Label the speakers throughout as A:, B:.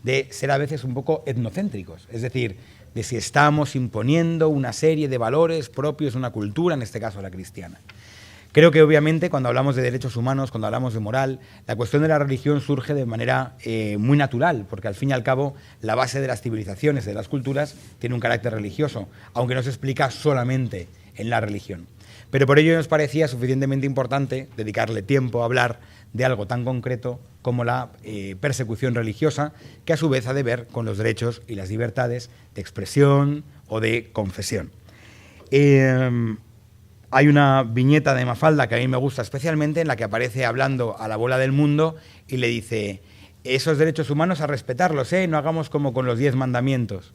A: de ser a veces un poco etnocéntricos, es decir, de si estamos imponiendo una serie de valores propios de una cultura, en este caso la cristiana. Creo que obviamente cuando hablamos de derechos humanos, cuando hablamos de moral, la cuestión de la religión surge de manera muy natural, porque al fin y al cabo la base de las civilizaciones, de las culturas, tiene un carácter religioso, aunque no se explica solamente en la religión. Pero por ello nos parecía suficientemente importante dedicarle tiempo a hablar de algo tan concreto como la persecución religiosa, que a su vez ha de ver con los derechos y las libertades de expresión o de confesión. Hay una viñeta de Mafalda que a mí me gusta especialmente, en la que aparece hablando a la bola del mundo y le dice: esos derechos humanos a respetarlos, no hagamos como con los 10 mandamientos.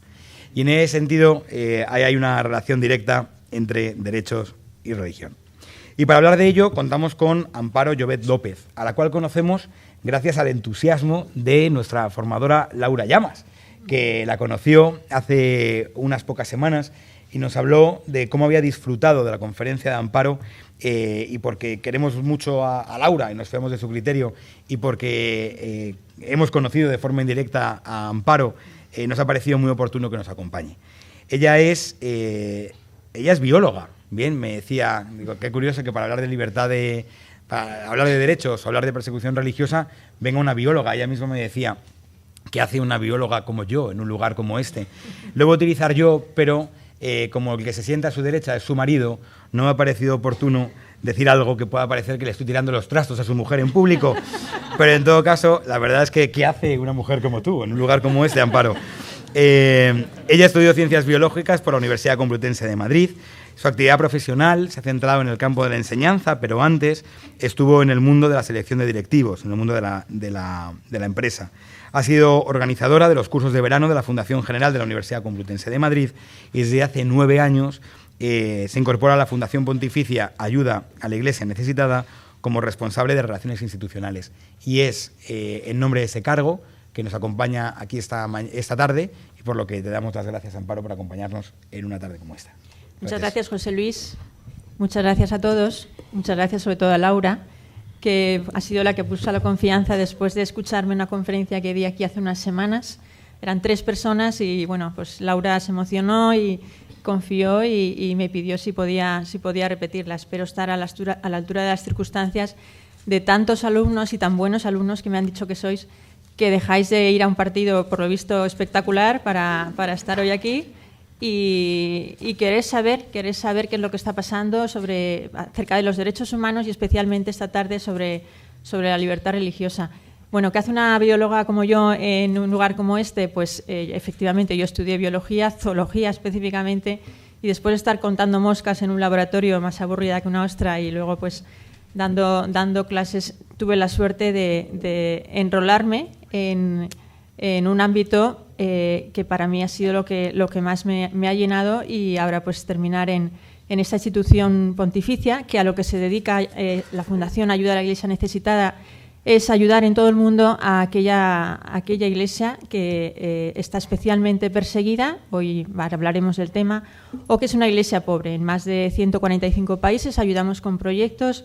A: Y en ese sentido hay una relación directa entre derechos y religión. Y para hablar de ello contamos con Amparo Llobet López, a la cual conocemos gracias al entusiasmo de nuestra formadora Laura Llamas, que la conoció hace unas pocas semanas y nos habló de cómo había disfrutado de la conferencia de Amparo, y porque queremos mucho a Laura y nos fiamos de su criterio, y porque hemos conocido de forma indirecta a Amparo, nos ha parecido muy oportuno que nos acompañe. Ella es bióloga. Bien, me decía, digo, qué curioso que para hablar de libertad, para hablar de derechos o hablar de persecución religiosa, venga una bióloga. Ella misma me decía: ¿qué hace una bióloga como yo en un lugar como este? Lo voy a utilizar yo, pero como el que se sienta a su derecha es su marido, no me ha parecido oportuno decir algo que pueda parecer que le estoy tirando los trastos a su mujer en público. Pero en todo caso, la verdad es que ¿qué hace una mujer como tú en un lugar como este, Amparo? Ella estudió Ciencias Biológicas por la Universidad Complutense de Madrid. Su actividad profesional se ha centrado en el campo de la enseñanza, pero antes estuvo en el mundo de la selección de directivos, en el mundo de la empresa. Ha sido organizadora de los cursos de verano de la Fundación General de la Universidad Complutense de Madrid y desde hace 9 años se incorpora a la Fundación Pontificia Ayuda a la Iglesia Necesitada como responsable de Relaciones Institucionales. Y es en nombre de ese cargo que nos acompaña aquí esta tarde, y por lo que te damos las gracias, Amparo, por acompañarnos en una tarde como esta.
B: Muchas gracias, José Luis. Muchas gracias a todos. Muchas gracias sobre todo a Laura, que ha sido la que puso la confianza después de escucharme una conferencia que di aquí hace unas semanas. Eran 3 personas y, bueno, pues Laura se emocionó y confió y me pidió si podía repetirla. Espero estar a la altura de las circunstancias de tantos alumnos y tan buenos alumnos que me han dicho que sois, que dejáis de ir a un partido, por lo visto, espectacular para estar hoy aquí. Y queréis saber qué es lo que está pasando acerca de los derechos humanos y especialmente esta tarde sobre la libertad religiosa. Bueno, ¿qué hace una bióloga como yo en un lugar como este? Pues efectivamente yo estudié biología, zoología específicamente, y después de estar contando moscas en un laboratorio más aburrida que una ostra y luego pues dando clases, tuve la suerte de enrolarme en un ámbito que para mí ha sido lo que más me ha llenado, y ahora pues terminar en esta institución pontificia, que a lo que se dedica la Fundación Ayuda a la Iglesia Necesitada es ayudar en todo el mundo a aquella iglesia que está especialmente perseguida, hoy hablaremos del tema, o que es una iglesia pobre. En más de 145 países ayudamos con proyectos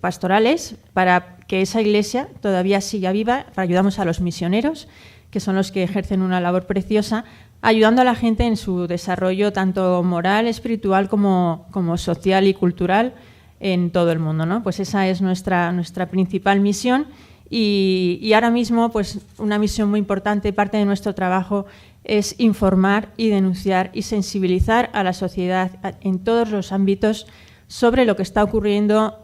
B: pastorales para que esa iglesia todavía siga viva. Ayudamos a los misioneros, que son los que ejercen una labor preciosa, ayudando a la gente en su desarrollo tanto moral, espiritual como social y cultural en todo el mundo, ¿no? Pues esa es nuestra principal misión, y ahora mismo pues una misión muy importante, parte de nuestro trabajo, es informar y denunciar y sensibilizar a la sociedad en todos los ámbitos sobre lo que está ocurriendo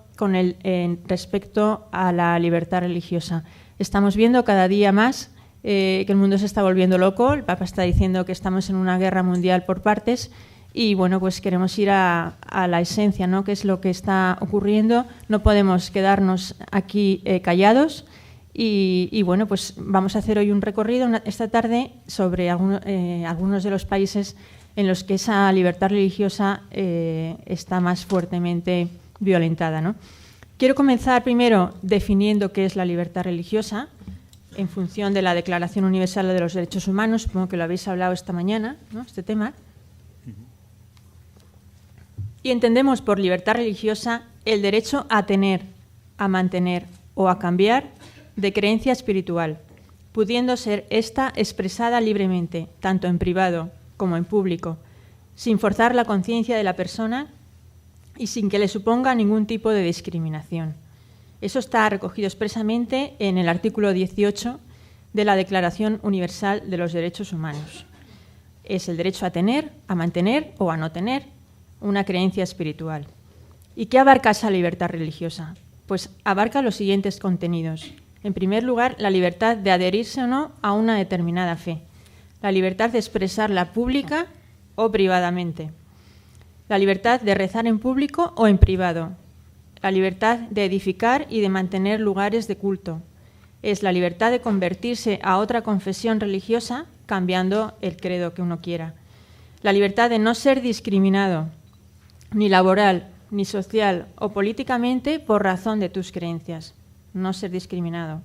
B: respecto a la libertad religiosa. Estamos viendo cada día más que el mundo se está volviendo loco. El Papa está diciendo que estamos en una guerra mundial por partes, y bueno, pues queremos ir a la esencia, ¿no? ¿Qué es lo que está ocurriendo? No podemos quedarnos aquí callados. Y bueno, pues vamos a hacer hoy un recorrido esta tarde sobre algunos de los países en los que esa libertad religiosa está más fuertemente violentada, ¿no? Quiero comenzar primero definiendo qué es la libertad religiosa en función de la Declaración Universal de los Derechos Humanos. Supongo que lo habéis hablado esta mañana, ¿no?, este tema. Y entendemos por libertad religiosa el derecho a tener, a mantener o a cambiar de creencia espiritual, pudiendo ser ésta expresada libremente, tanto en privado como en público, sin forzar la conciencia de la persona y sin que le suponga ningún tipo de discriminación. Eso está recogido expresamente en el artículo 18 de la Declaración Universal de los Derechos Humanos. Es el derecho a tener, a mantener o a no tener una creencia espiritual. ¿Y qué abarca esa libertad religiosa? Pues abarca los siguientes contenidos. En primer lugar, la libertad de adherirse o no a una determinada fe, la libertad de expresarla pública o privadamente, la libertad de rezar en público o en privado, la libertad de edificar y de mantener lugares de culto. Es la libertad de convertirse a otra confesión religiosa cambiando el credo que uno quiera. La libertad de no ser discriminado, ni laboral, ni social o políticamente por razón de tus creencias. No ser discriminado.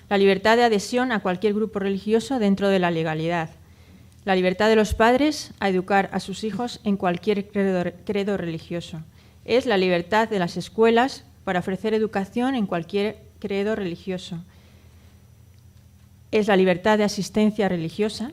B: La libertad de adhesión a cualquier grupo religioso dentro de la legalidad. La libertad de los padres a educar a sus hijos en cualquier credo religioso. Es la libertad de las escuelas para ofrecer educación en cualquier credo religioso. Es la libertad de asistencia religiosa,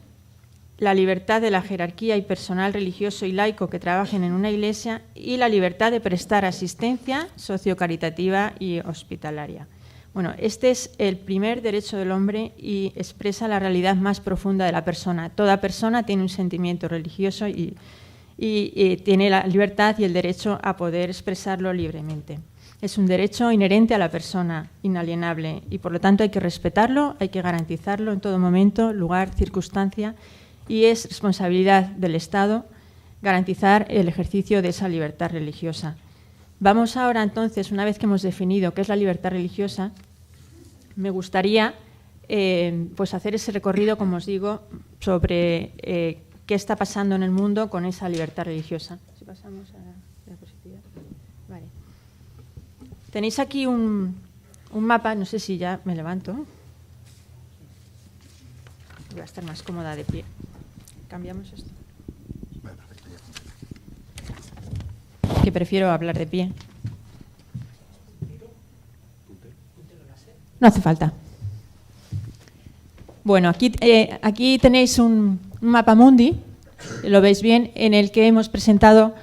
B: la libertad de la jerarquía y personal religioso y laico que trabajen en una iglesia y la libertad de prestar asistencia sociocaritativa y hospitalaria. Bueno, este es el primer derecho del hombre y expresa la realidad más profunda de la persona. Toda persona tiene un sentimiento religioso y tiene la libertad y el derecho a poder expresarlo libremente. Es un derecho inherente a la persona, inalienable, y por lo tanto hay que respetarlo, hay que garantizarlo en todo momento, lugar, circunstancia, y es responsabilidad del Estado garantizar el ejercicio de esa libertad religiosa. Vamos ahora entonces, una vez que hemos definido qué es la libertad religiosa, me gustaría pues hacer ese recorrido, como os digo, sobre qué está pasando en el mundo con esa libertad religiosa. Si pasamos a la diapositiva. Vale. Tenéis aquí un mapa, no sé si ya me levanto. Voy a estar más cómoda de pie. Cambiamos esto. Que prefiero hablar de pie. No hace falta. Bueno, aquí tenéis un mapa mundi, lo veis bien, en el que hemos presentado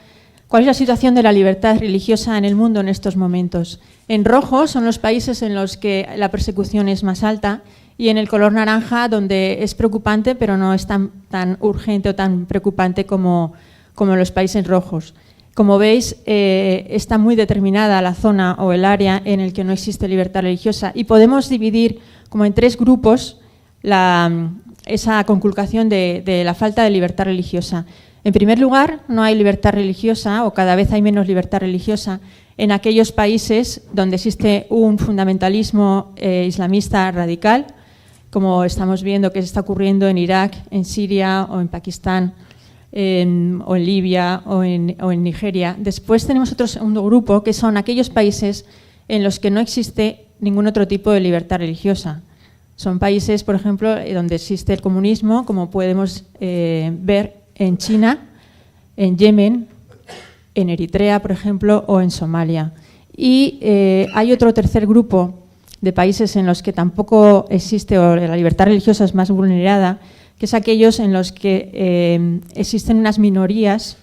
B: cuál es la situación de la libertad religiosa en el mundo en estos momentos. En rojo son los países en los que la persecución es más alta y en el color naranja donde es preocupante, pero no es tan urgente o tan preocupante como los países rojos. Como veis, está muy determinada la zona o el área en el que no existe libertad religiosa y podemos dividir como en tres grupos esa conculcación de la falta de libertad religiosa. En primer lugar, no hay libertad religiosa o cada vez hay menos libertad religiosa en aquellos países donde existe un fundamentalismo islamista radical, como estamos viendo que está ocurriendo en Irak, en Siria o en Pakistán, o en Libia o en Nigeria. Después tenemos otro segundo grupo, que son aquellos países en los que no existe ningún otro tipo de libertad religiosa. Son países, por ejemplo, donde existe el comunismo, como podemos ver en China, en Yemen, en Eritrea, por ejemplo, o en Somalia. Y hay otro tercer grupo de países en los que tampoco existe, o la libertad religiosa es más vulnerada, que es aquellos en los que existen unas minorías,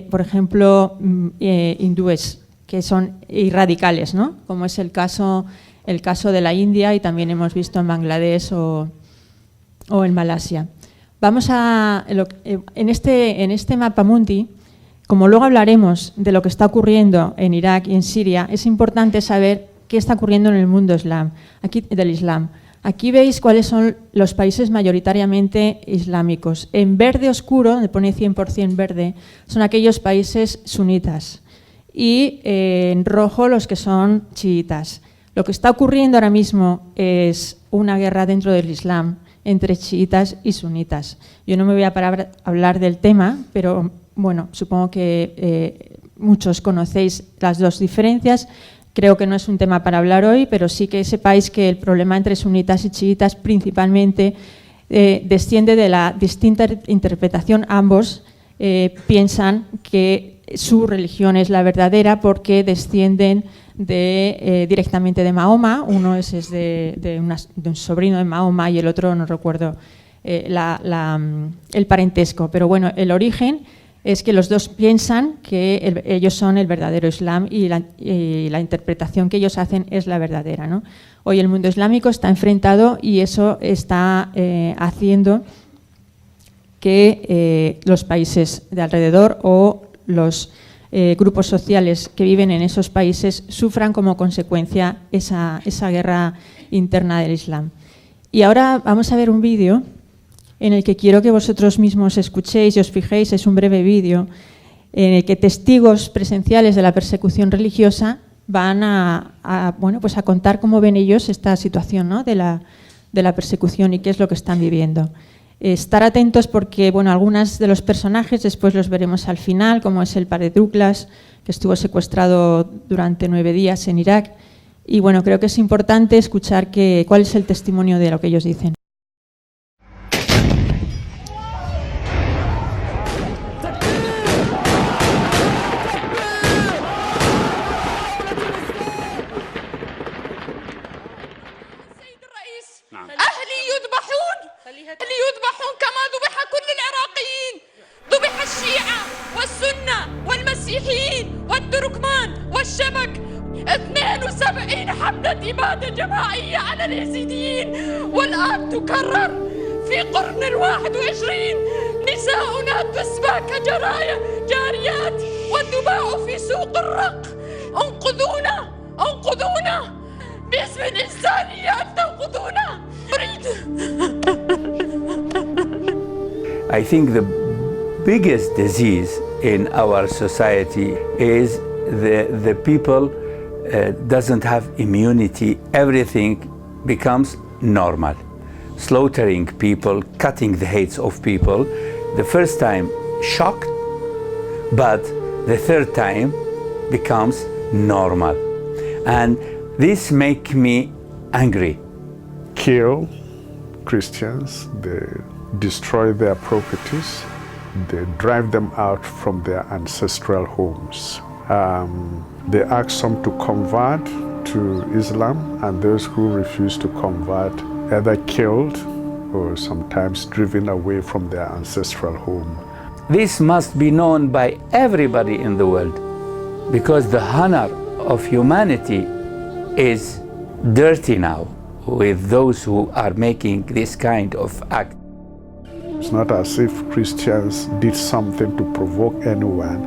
B: por ejemplo, hindúes, que son irradicales, ¿no? Como es el caso de la India y también hemos visto en Bangladesh o en Malasia. Vamos en este mapa mundi, como luego hablaremos de lo que está ocurriendo en Irak y en Siria, es importante saber qué está ocurriendo en el mundo del Islam. Aquí veis cuáles son los países mayoritariamente islámicos. En verde oscuro, donde pone 100% verde, son aquellos países sunitas y en rojo los que son chiitas. Lo que está ocurriendo ahora mismo es una guerra dentro del Islam entre chiitas y sunitas. Yo no me voy a parar a hablar del tema, pero bueno, supongo que muchos conocéis las dos diferencias. Creo que no es un tema para hablar hoy, pero sí que sepáis que el problema entre sunitas y chiitas principalmente desciende de la distinta interpretación. Ambos piensan que su religión es la verdadera porque descienden directamente de Mahoma. Uno es de un sobrino de Mahoma y el otro no recuerdo el parentesco. Pero bueno, el origen es que los dos piensan que ellos son el verdadero Islam y la interpretación que ellos hacen es la verdadera, ¿no? Hoy el mundo islámico está enfrentado y eso está haciendo que los países de alrededor o los grupos sociales que viven en esos países sufran como consecuencia esa guerra interna del Islam. Y ahora vamos a ver un vídeo en el que quiero que vosotros mismos escuchéis y os fijéis. Es un breve vídeo en el que testigos presenciales de la persecución religiosa van a contar cómo ven ellos esta situación, ¿no?, de la persecución y qué es lo que están viviendo. Estar atentos porque algunos de los personajes después los veremos al final, como es el padre Douglas, que estuvo secuestrado durante 9 días en Irak. Y creo que es importante escuchar cuál es el testimonio de lo que ellos dicen.
C: أهلي يذبحون كما ذبح كل العراقيين. ذبح الشيعة والسنة والمسيحيين والتركمان والشبك. 72 حملة إبادة جماعية على اليزيديين والآن تكرر في قرن 21. نساؤنا تسبى كجاريات وتباع في سوق الرق. انقذونا انقذونا باسم الإنسانية أن تنقذونا.
D: I think the biggest disease in our society is the people doesn't have immunity. Everything becomes normal. Slaughtering people, cutting the heads of people. The first time shocked, but the third time becomes normal. And this makes me angry.
E: Kill Christians, they destroy their properties, they drive them out from their ancestral homes. They ask some to convert to Islam, and those who refuse to convert either killed or sometimes driven away from their ancestral home.
D: This must be known by everybody in the world, because the honor of humanity is dirty now with those who are making this kind of act.
E: It's not as if Christians did something to provoke anyone.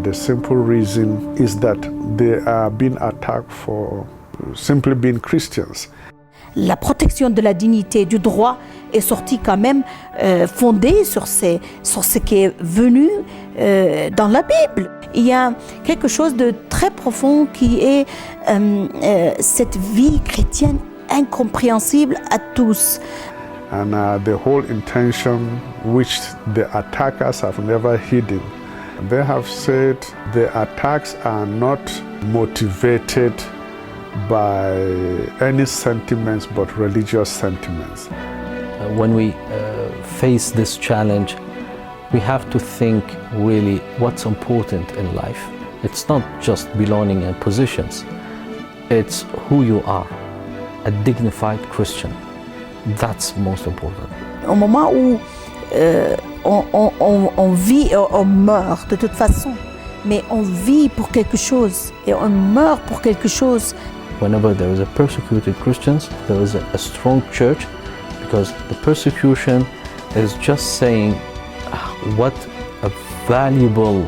E: The simple reason is that they are being attacked for simply being Christians.
F: La protection de la dignité du droit est sortie quand même fondée sur ce qui est venu dans la Bible. Il y a quelque chose de très profond qui est cette vie chrétienne incompréhensible à tous.
E: And the whole intention which the attackers have never hidden. They have said the attacks are not motivated by any sentiments but religious sentiments.
G: When we face this challenge, we have to think really what's important in life. It's not just belonging and positions, it's who you are, a dignified Christian. That's most important.
F: Au moment où on vit et on meurt de toute façon, mais on vit pour quelque chose et on meurt pour quelque chose.
G: Whenever there is a persecuted Christians, there is a strong church, because the persecution is just saying what a valuable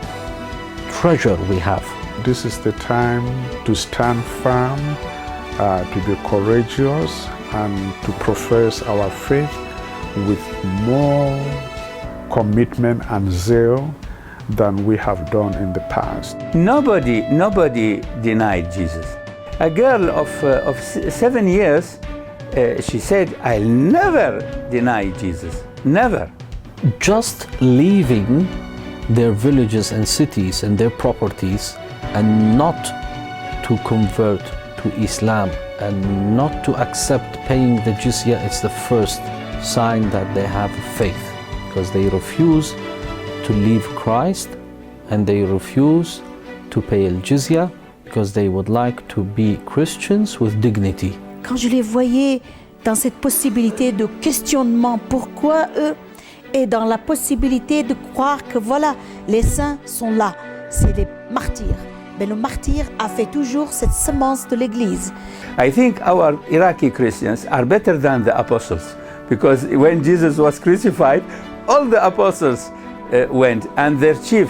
G: treasure we have.
E: This is the time to stand firm, to be courageous, and to profess our faith with more commitment and zeal than we have done in the past.
D: Nobody denied Jesus. A girl of 7 years, she said, I'll never deny Jesus, never.
G: Just leaving their villages and cities and their properties and not to convert to Islam and not to accept paying the jizya, it's the first sign that they have faith, because they refuse to leave Christ and they refuse to pay al-jizya because they would like to be Christians with dignity.
F: Quand je les voyais dans cette possibilité de questionnement, pourquoi eux, et dans la possibilité de croire que voilà, les saints sont là, c'est des martyrs. Mais le martyr a fait toujours cette semence de l'Église.
D: I think our Iraqi Christians are better than the apostles, because when Jesus was crucified, all the apostles went, and their chief,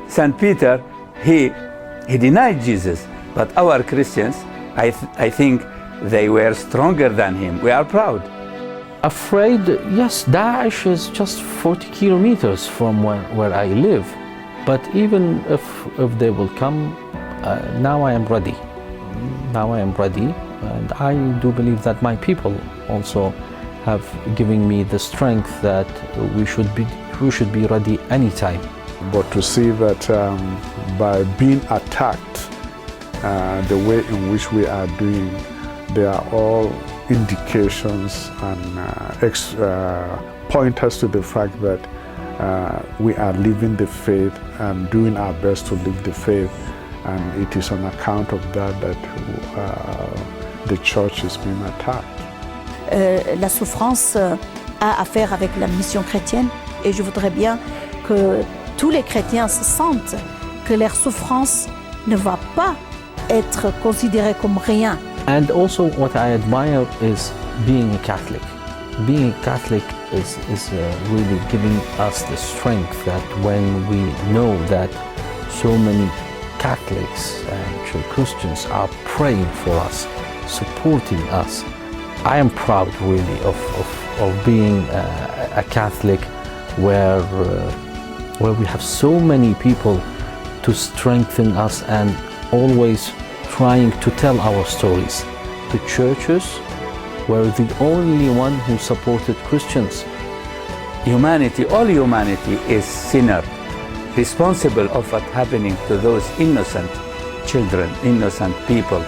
D: St. Peter, he denied Jesus. But our Christians, I think they were stronger than him. We are proud.
G: Afraid, yes, Daesh is just 40 kilometers from where I live. But even if they will come, now I am ready. Now I am ready, and I do believe that my people also have given me the strength that we should be ready anytime.
E: But to see that by being attacked the way in which we are doing, they are all indications and pointers to the fact that we are living the faith and doing our best to live the faith, and it is on account of that the church is being attacked.
F: La souffrance a affaire avec la mission chrétienne, et je voudrais bien que tous les chrétiens se sentent que leur souffrance ne va pas être considérée comme rien.
G: And also what I admire is being a Catholic. Being a Catholic is really giving us the strength that when we know that so many Catholics and Christians are praying for us, supporting us. I am proud really of being a Catholic where we have so many people to strengthen us and always trying to tell our stories. The churches were the only one who supported Christians.
D: Humanity, all humanity is sinner, responsible of what's happening to those innocent children, innocent people.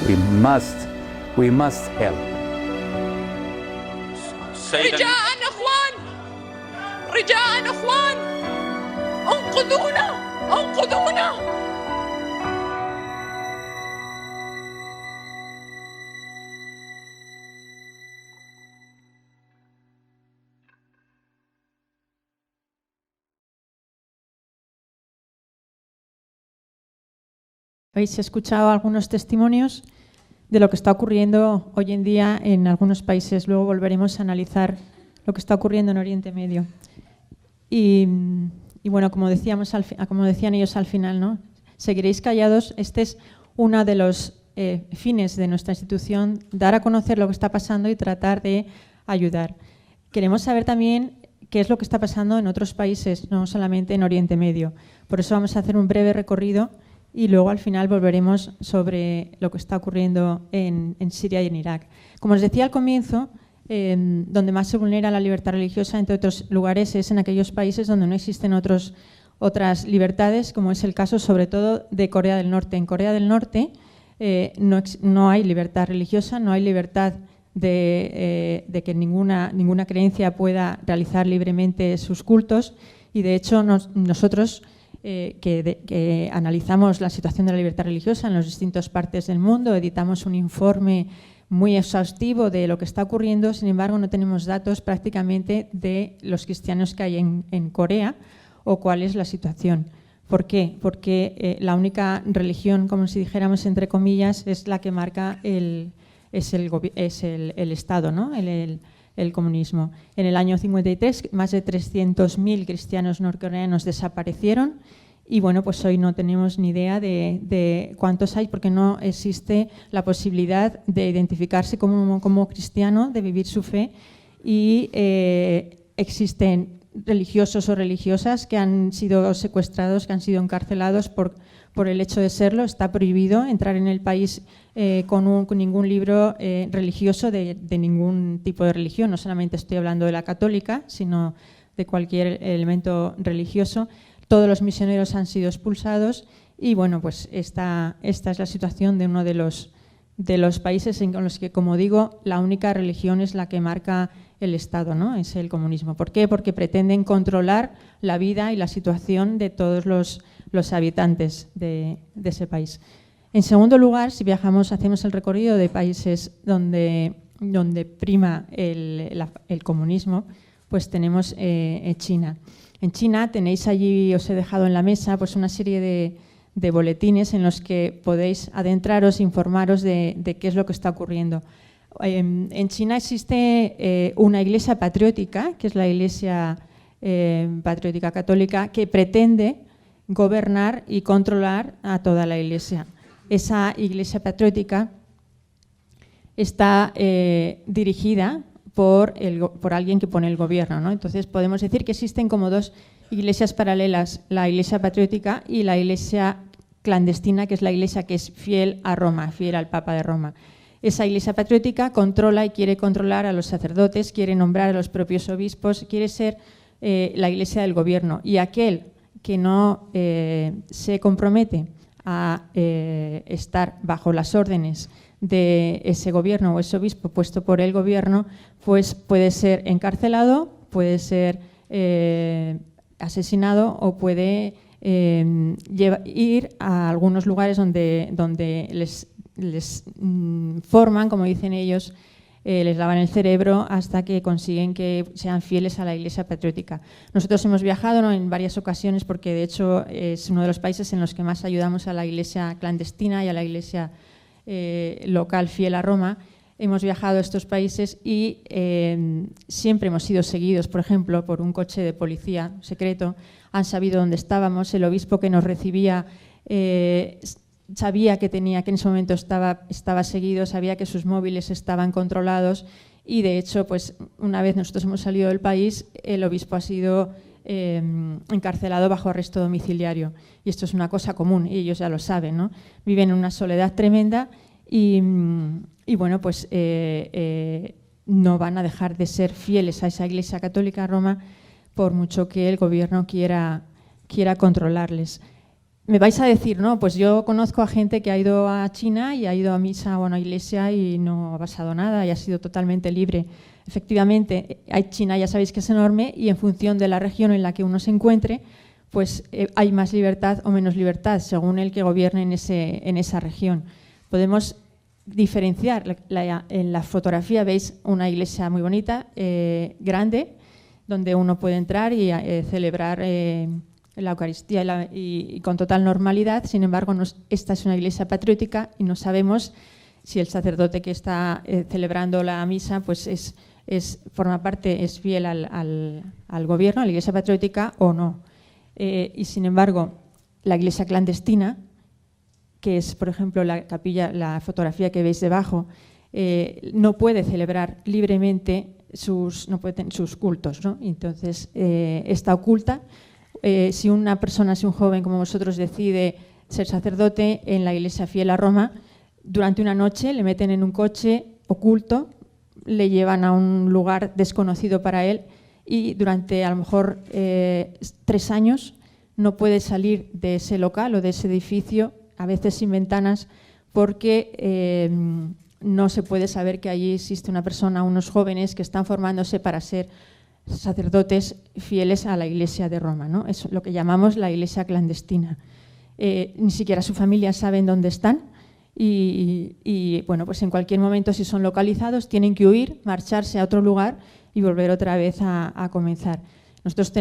D: We must help.
C: رجاء اخوان، رجاء اخوان، انقذونا، انقذونا.
B: Habéis escuchado algunos testimonios de lo que está ocurriendo hoy en día en algunos países. Luego volveremos a analizar lo que está ocurriendo en Oriente Medio. Y bueno, como decían ellos al final, ¿no? Seguiréis callados. Este es uno de los fines de nuestra institución, dar a conocer lo que está pasando y tratar de ayudar. Queremos saber también qué es lo que está pasando en otros países, no solamente en Oriente Medio. Por eso vamos a hacer un breve recorrido y luego al final volveremos sobre lo que está ocurriendo en Siria y en Irak. Como os decía al comienzo, donde más se vulnera la libertad religiosa, entre otros lugares, es en aquellos países donde no existen otras libertades, como es el caso sobre todo de Corea del Norte. En Corea del Norte no hay libertad religiosa, no hay libertad de que ninguna creencia pueda realizar libremente sus cultos, y de hecho nosotros que analizamos la situación de la libertad religiosa en las distintas partes del mundo, editamos un informe muy exhaustivo de lo que está ocurriendo. Sin embargo, no tenemos datos prácticamente de los cristianos que hay en Corea o cuál es la situación. ¿Por qué? Porque la única religión, como si dijéramos entre comillas, es la que marca el Estado, ¿no? El comunismo. En el año 53, más de 300.000 cristianos norcoreanos desaparecieron y bueno, pues hoy no tenemos ni idea de cuántos hay, porque no existe la posibilidad de identificarse como cristiano, de vivir su fe, y existen religiosos o religiosas que han sido secuestrados, que han sido encarcelados por el hecho de serlo. Está prohibido entrar en el país con ningún libro religioso de ningún tipo de religión. No solamente estoy hablando de la católica, sino de cualquier elemento religioso. Todos los misioneros han sido expulsados y bueno, pues esta es la situación de uno de los de los países en los que, como digo, la única religión es la que marca el Estado, ¿no? Es el comunismo. ¿Por qué? Porque pretenden controlar la vida y la situación de todos los habitantes de ese país. En segundo lugar, si viajamos, hacemos el recorrido de países donde prima el comunismo, pues tenemos China. En China tenéis allí, os he dejado en la mesa, pues una serie de boletines en los que podéis adentraros, informaros de qué es lo que está ocurriendo. En China existe una iglesia patriótica, que es la Iglesia Patriótica Católica, que pretende gobernar y controlar a toda la iglesia. Esa iglesia patriótica está dirigida por alguien que pone el gobierno, ¿no? Entonces podemos decir que existen como dos iglesias paralelas, la iglesia patriótica y la iglesia clandestina, que es la iglesia que es fiel a Roma, fiel al Papa de Roma. Esa iglesia patriótica controla y quiere controlar a los sacerdotes, quiere nombrar a los propios obispos, quiere ser la iglesia del gobierno. Y aquel que no se compromete a estar bajo las órdenes de ese gobierno o ese obispo puesto por el gobierno, pues puede ser encarcelado, puede ser asesinado o puede ir a algunos lugares donde les forman, como dicen ellos, les lavan el cerebro hasta que consiguen que sean fieles a la Iglesia Patriótica. Nosotros hemos viajado, ¿no?, en varias ocasiones, porque de hecho es uno de los países en los que más ayudamos a la Iglesia clandestina y a la Iglesia local fiel a Roma. Hemos viajado a estos países y siempre hemos sido seguidos, por ejemplo, por un coche de policía secreto. Han sabido dónde estábamos. El obispo que nos recibía sabía que en ese momento estaba seguido, sabía que sus móviles estaban controlados y, de hecho, pues una vez nosotros hemos salido del país, el obispo ha sido encarcelado bajo arresto domiciliario. Y esto es una cosa común y ellos ya lo saben, ¿no? Viven en una soledad tremenda y bueno, pues no van a dejar de ser fieles a esa Iglesia Católica de Roma por mucho que el gobierno quiera controlarles. Me vais a decir, no, pues yo conozco a gente que ha ido a China y ha ido a misa o a una iglesia y no ha pasado nada y ha sido totalmente libre. Efectivamente, China ya sabéis que es enorme y en función de la región en la que uno se encuentre, pues hay más libertad o menos libertad según el que gobierne en esa región. Podemos diferenciar. En la fotografía veis una iglesia muy bonita, grande, donde uno puede entrar y celebrar la Eucaristía y con total normalidad. Sin embargo, esta es una iglesia patriótica y no sabemos si el sacerdote que está celebrando la misa pues forma parte, es fiel al gobierno, a la iglesia patriótica o no. Y sin embargo, la iglesia clandestina, que es, por ejemplo, la capilla, la fotografía que veis debajo, no puede celebrar libremente sus cultos, ¿no? Entonces, está oculta. Si una persona, si un joven como vosotros decide ser sacerdote en la iglesia fiel a Roma, durante una noche le meten en un coche oculto, le llevan a un lugar desconocido para él y durante a lo mejor 3 años no puede salir de ese local o de ese edificio, a veces sin ventanas, porque no se puede saber que allí existe una persona, unos jóvenes que están formándose para ser sacerdotes fieles a la Iglesia de Roma, ¿no? Es lo que llamamos la iglesia clandestina. Ni siquiera su familia saben dónde están y bueno, pues en cualquier momento, si son localizados, tienen que huir, marcharse a otro lugar y volver otra vez a comenzar. Nosotros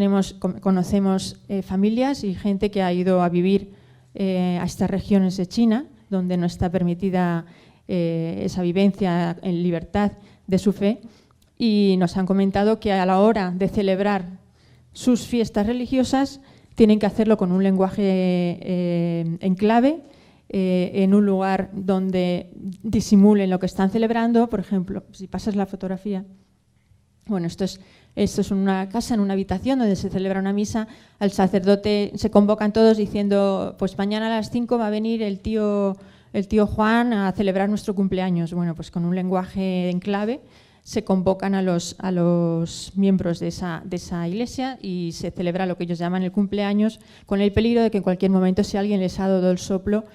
B: conocemos familias y gente que ha ido a vivir a estas regiones de China, donde no está permitida esa vivencia en libertad de su fe, y nos han comentado que a la hora de celebrar sus fiestas religiosas tienen que hacerlo con un lenguaje en clave, en un lugar donde disimulen lo que están celebrando. Por ejemplo, si pasas la fotografía, bueno, esto es una casa, en una habitación donde se celebra una misa. Al sacerdote se convocan todos diciendo, pues mañana a las 5 va a venir el tío Juan a celebrar nuestro cumpleaños. Bueno, pues con un lenguaje en clave se convocan a los miembros de esa iglesia y se celebra lo que ellos llaman el cumpleaños, con el peligro de que en cualquier momento, si alguien les ha dado el soplo,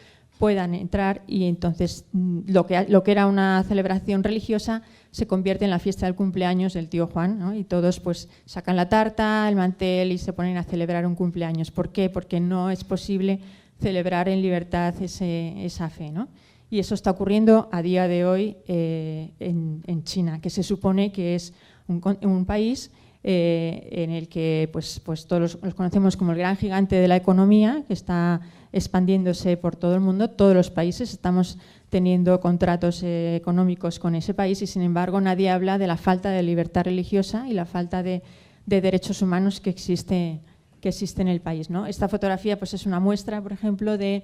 B: puedan entrar, y entonces lo que era una celebración religiosa se convierte en la fiesta del cumpleaños del tío Juan, ¿no? Y todos pues sacan la tarta, el mantel y se ponen a celebrar un cumpleaños. ¿Por qué? Porque no es posible celebrar en libertad esa fe, ¿no? Y eso está ocurriendo a día de hoy en China, que se supone que es un país en el que pues todos los conocemos como el gran gigante de la economía, que está expandiéndose por todo el mundo. Todos los países estamos teniendo contratos económicos con ese país, y sin embargo nadie habla de la falta de libertad religiosa y la falta de derechos humanos que existe en el país, ¿no? Esta fotografía pues es una muestra, por ejemplo, de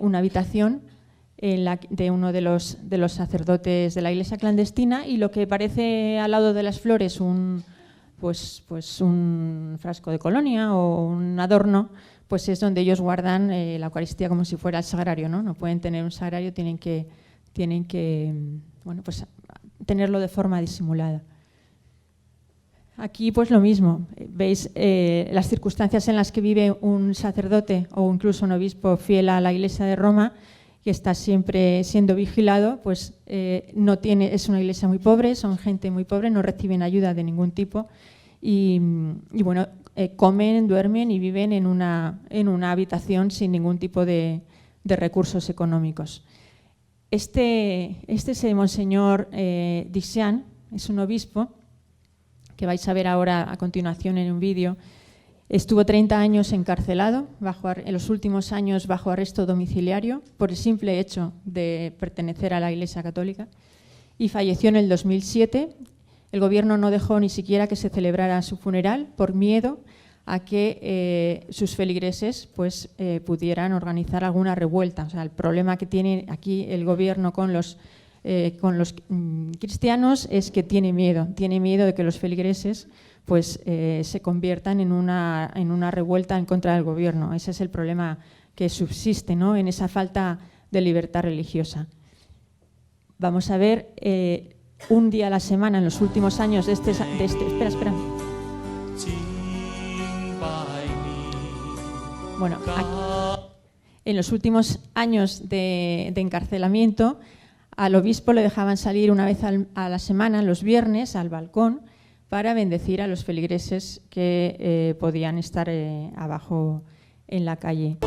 B: una habitación de uno de los sacerdotes de la iglesia clandestina, y lo que parece al lado de las flores un frasco de colonia o un adorno, pues es donde ellos guardan la Eucaristía como si fuera el sagrario, ¿no? No pueden tener un sagrario, tienen que pues tenerlo de forma disimulada. Aquí pues lo mismo, veis las circunstancias en las que vive un sacerdote o incluso un obispo fiel a la Iglesia de Roma, que está siempre siendo vigilado, pues es una iglesia muy pobre, son gente muy pobre, no reciben ayuda de ningún tipo y bueno, comen, duermen y viven en una habitación sin ningún tipo de recursos económicos. Este es el Monseñor Dixian, es un obispo que vais a ver ahora a continuación en un vídeo. Estuvo 30 años encarcelado, en los últimos años bajo arresto domiciliario, por el simple hecho de pertenecer a la Iglesia Católica, y falleció en el 2007. El gobierno no dejó ni siquiera que se celebrara su funeral por miedo a que sus feligreses pues, pudieran organizar alguna revuelta. O sea, el problema que tiene aquí el gobierno con los cristianos es que tiene miedo de que los feligreses pues se conviertan en una revuelta en contra del gobierno. Ese es el problema que subsiste, ¿no?, en esa falta de libertad religiosa. Vamos a ver un día a la semana en los últimos años de espera. Bueno, aquí, en los últimos años de encarcelamiento, al obispo le dejaban salir una vez a la semana, los viernes, al balcón, para bendecir a los feligreses que podían estar abajo en la calle.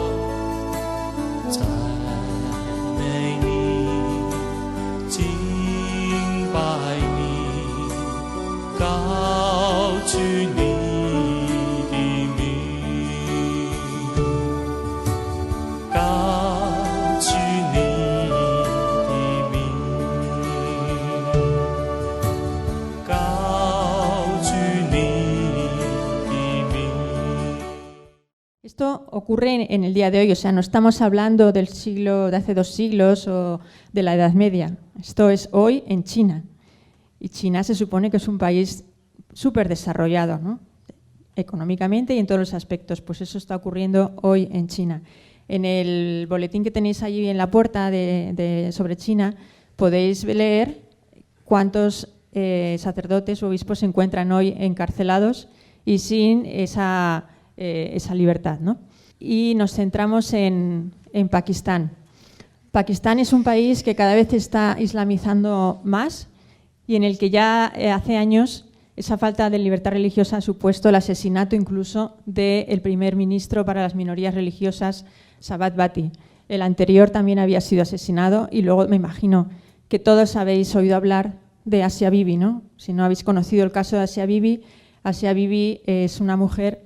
B: Esto ocurre en el día de hoy, o sea, no estamos hablando del siglo de hace 2 siglos o de la Edad Media. Esto es hoy en China. Y China se supone que es un país súper desarrollado, ¿no?, económicamente y en todos los aspectos. Pues eso está ocurriendo hoy en China. En el boletín que tenéis allí en la puerta sobre China podéis leer cuántos sacerdotes o obispos se encuentran hoy encarcelados y sin esa libertad, ¿no? Y nos centramos en Pakistán. Pakistán es un país que cada vez está islamizando más y en el que ya hace años esa falta de libertad religiosa ha supuesto el asesinato incluso del primer ministro para las minorías religiosas, Sabhat Bhatti. El anterior también había sido asesinado y luego me imagino que todos habéis oído hablar de Asia Bibi, ¿no? Si no habéis conocido el caso de Asia Bibi es una mujer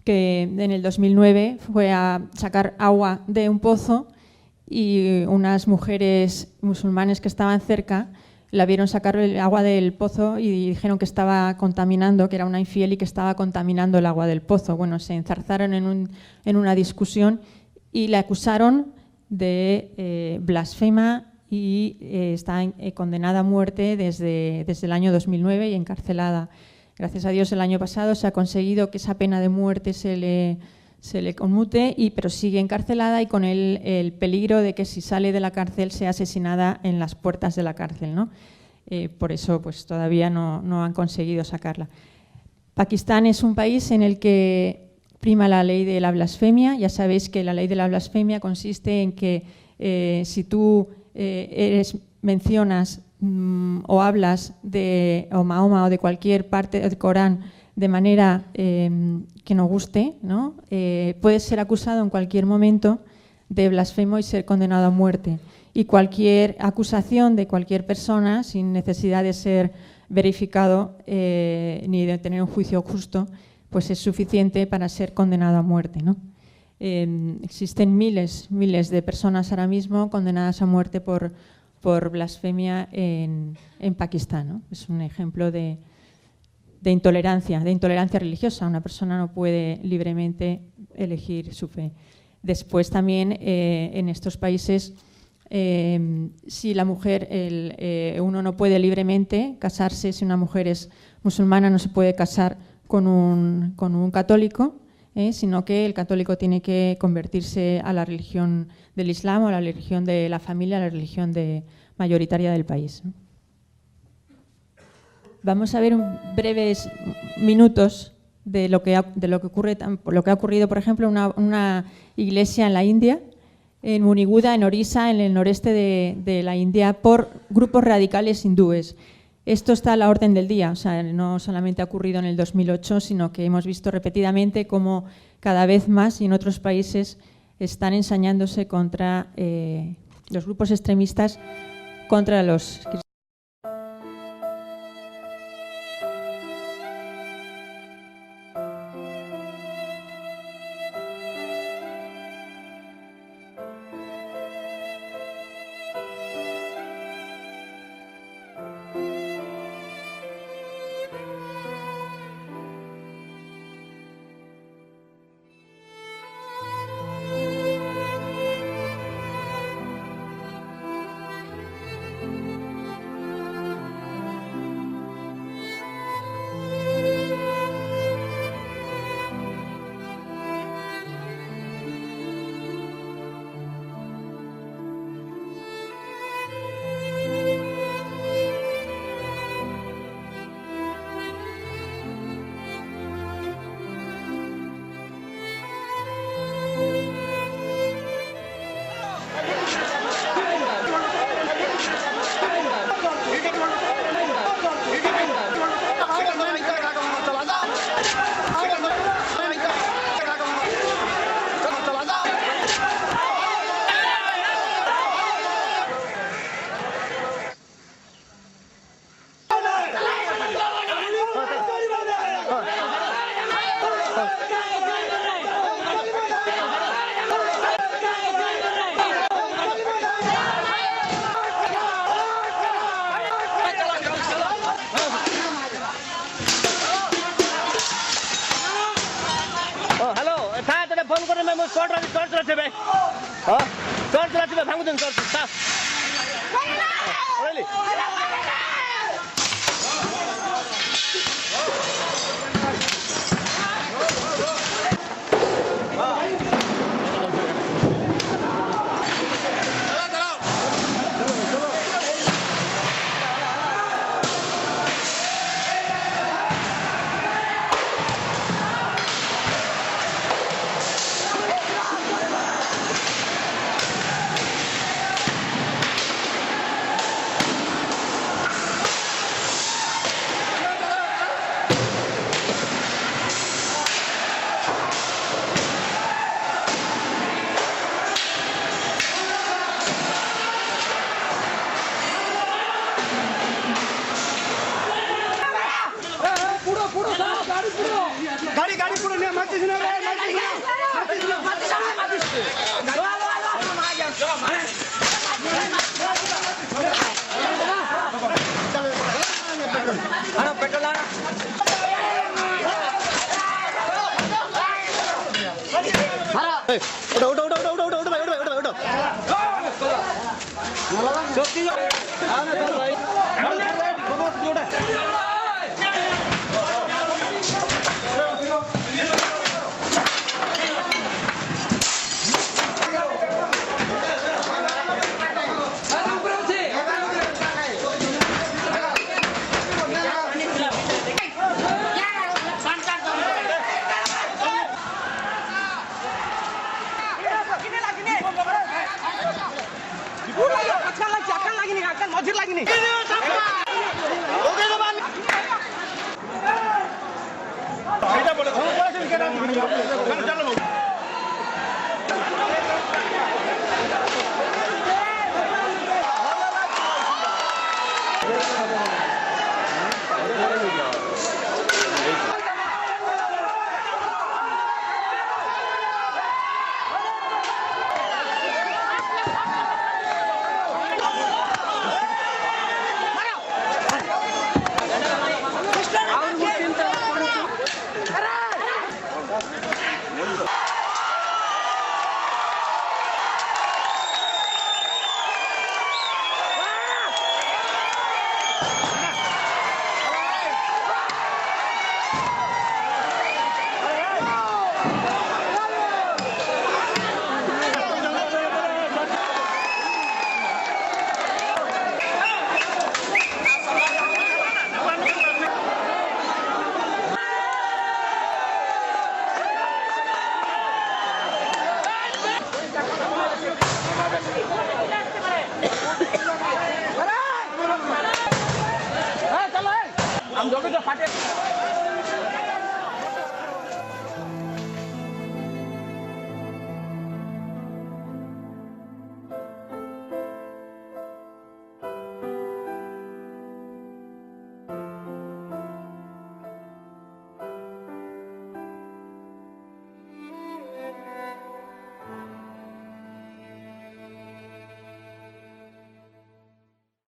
B: que en el 2009 fue a sacar agua de un pozo y unas mujeres musulmanes que estaban cerca la vieron sacar el agua del pozo y dijeron que estaba contaminando, que era una infiel y que estaba contaminando el agua del pozo. Bueno, se enzarzaron en una discusión y la acusaron de blasfema y está condenada a muerte desde el año 2009 y encarcelada. Gracias a Dios el año pasado se ha conseguido que esa pena de muerte se le conmute, pero sigue encarcelada y con el peligro de que si sale de la cárcel sea asesinada en las puertas de la cárcel, ¿no? Por eso pues, todavía no han conseguido sacarla. Pakistán es un país en el que prima la ley de la blasfemia. Ya sabéis que la ley de la blasfemia consiste en que Si tú mencionas o hablas de Mahoma o de cualquier parte del Corán de manera que no guste, ¿no? Puedes ser acusado en cualquier momento de blasfemo y ser condenado a muerte. Y cualquier acusación de cualquier persona, sin necesidad de ser verificado ni de tener un juicio justo, pues es suficiente para ser condenado a muerte, ¿no? Existen miles de personas ahora mismo condenadas a muerte por blasfemia en Pakistán, ¿no? Es un ejemplo de intolerancia religiosa. Una persona no puede libremente elegir su fe. Después también en estos países, si la mujer, uno no puede libremente casarse, si una mujer es musulmana no se puede casar con un católico, sino que el católico tiene que convertirse a la religión del Islam o a la religión de la familia, a la religión mayoritaria del país, ¿no? Vamos a ver breves minutos de lo que ha ocurrido, por ejemplo, en una iglesia en la India, en Muniguda, en Orissa, en el noreste de la India, por grupos radicales hindúes. Esto está a la orden del día, o sea, no solamente ha ocurrido en el 2008, sino que hemos visto repetidamente cómo cada vez más y en otros países están ensañándose contra los grupos extremistas, contra los cristianos.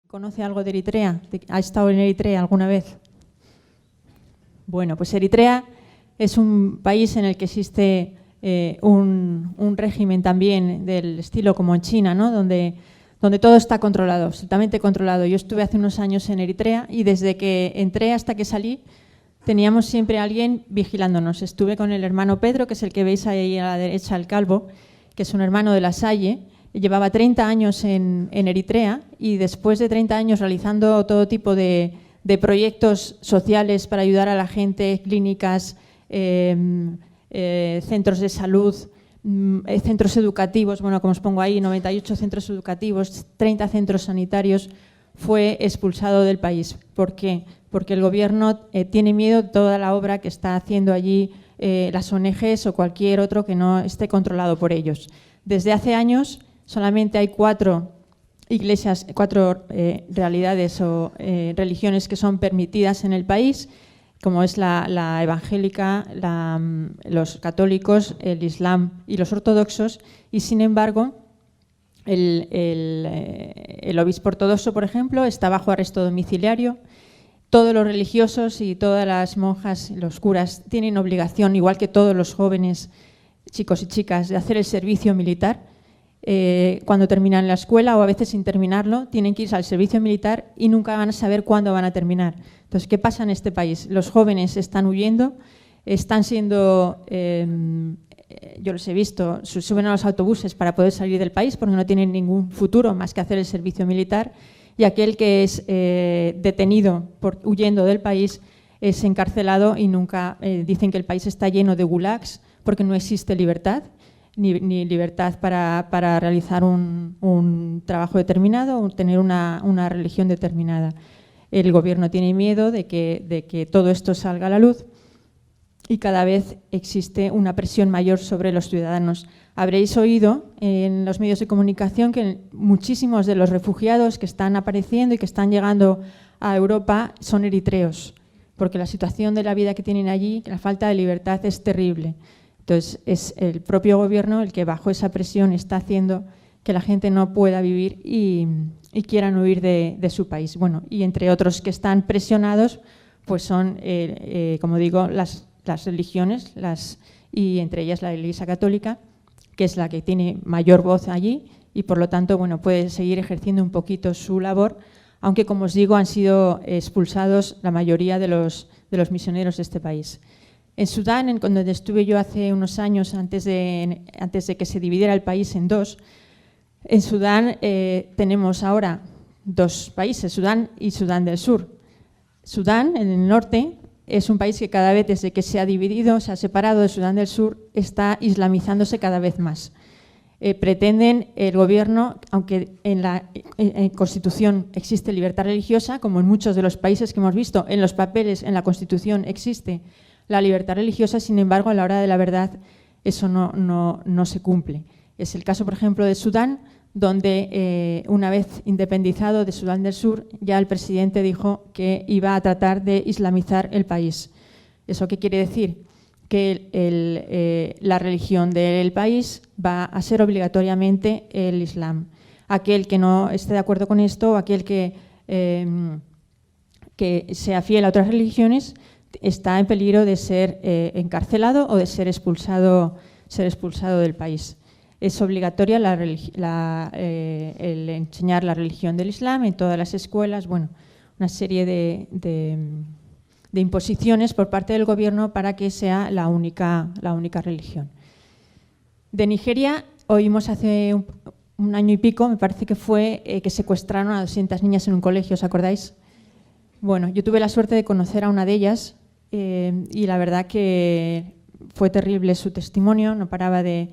B: ¿Conoce algo de Eritrea? ¿Ha estado en Eritrea alguna vez? Bueno, pues Eritrea es un país en el que existe un régimen también del estilo como en China, ¿no? donde todo está controlado, absolutamente controlado. Yo estuve hace unos años en Eritrea y desde que entré hasta que salí teníamos siempre a alguien vigilándonos. Estuve con el hermano Pedro, que es el que veis ahí a la derecha, el calvo, que es un hermano de La Salle. Llevaba 30 años en Eritrea y después de 30 años realizando todo tipo de proyectos sociales para ayudar a la gente, clínicas, centros de salud, centros educativos, bueno, como os pongo ahí, 98 centros educativos, 30 centros sanitarios, fue expulsado del país. ¿Por qué? Porque el gobierno tiene miedo de toda la obra que está haciendo allí las ONGs o cualquier otro que no esté controlado por ellos. Desde hace años solamente hay 4 iglesias, 4 realidades o religiones que son permitidas en el país, como es la evangélica, los católicos, el islam y los ortodoxos, y sin embargo el obispo ortodoxo, por ejemplo, está bajo arresto domiciliario. Todos los religiosos y todas las monjas, los curas, tienen obligación, igual que todos los jóvenes, chicos y chicas, de hacer el servicio militar. Cuando terminan la escuela o a veces sin terminarlo, tienen que irse al servicio militar y nunca van a saber cuándo van a terminar. Entonces, ¿qué pasa en este país? Los jóvenes están huyendo, están siendo, yo los he visto, suben a los autobuses para poder salir del país porque no tienen ningún futuro más que hacer el servicio militar, y aquel que es detenido huyendo del país es encarcelado y nunca dicen que el país está lleno de gulags porque no existe libertad. Ni libertad para realizar un trabajo determinado o tener una religión determinada. El gobierno tiene miedo de que todo esto salga a la luz y cada vez existe una presión mayor sobre los ciudadanos. Habréis oído en los medios de comunicación que muchísimos de los refugiados que están apareciendo y que están llegando a Europa son eritreos, porque la situación de la vida que tienen allí, la falta de libertad es terrible. Entonces, es el propio gobierno el que bajo esa presión está haciendo que la gente no pueda vivir y quieran huir de su país. Bueno, y entre otros que están presionados, pues son, como digo, las religiones, y entre ellas la Iglesia Católica, que es la que tiene mayor voz allí y, por lo tanto, bueno, puede seguir ejerciendo un poquito su labor, aunque, como os digo, han sido expulsados la mayoría de los misioneros de este país. En Sudán, en donde estuve yo hace unos años, antes de que se dividiera el país en dos, en Sudán tenemos ahora 2 países, Sudán y Sudán del Sur. Sudán, en el norte, es un país que cada vez desde que se ha dividido, se ha separado de Sudán del Sur, está islamizándose cada vez más. pretenden el gobierno, aunque en la Constitución existe libertad religiosa, como en muchos de los países que hemos visto, en los papeles, en la Constitución existe la libertad religiosa, sin embargo, a la hora de la verdad eso no se cumple. Es el caso, por ejemplo, de Sudán, donde una vez independizado de Sudán del Sur, ya el presidente dijo que iba a tratar de islamizar el país. ¿Eso qué quiere decir? Que la religión del país va a ser obligatoriamente el Islam. Aquel que no esté de acuerdo con esto, aquel que sea fiel a otras religiones, está en peligro de ser encarcelado o de ser expulsado del país. Es obligatoria el enseñar la religión del Islam en todas las escuelas, bueno, una serie de imposiciones por parte del gobierno para que sea la única religión. De Nigeria oímos hace un año y pico, me parece que fue, que secuestraron a 200 niñas en un colegio, ¿os acordáis? Bueno, yo tuve la suerte de conocer a una de ellas y la verdad que fue terrible su testimonio, no paraba de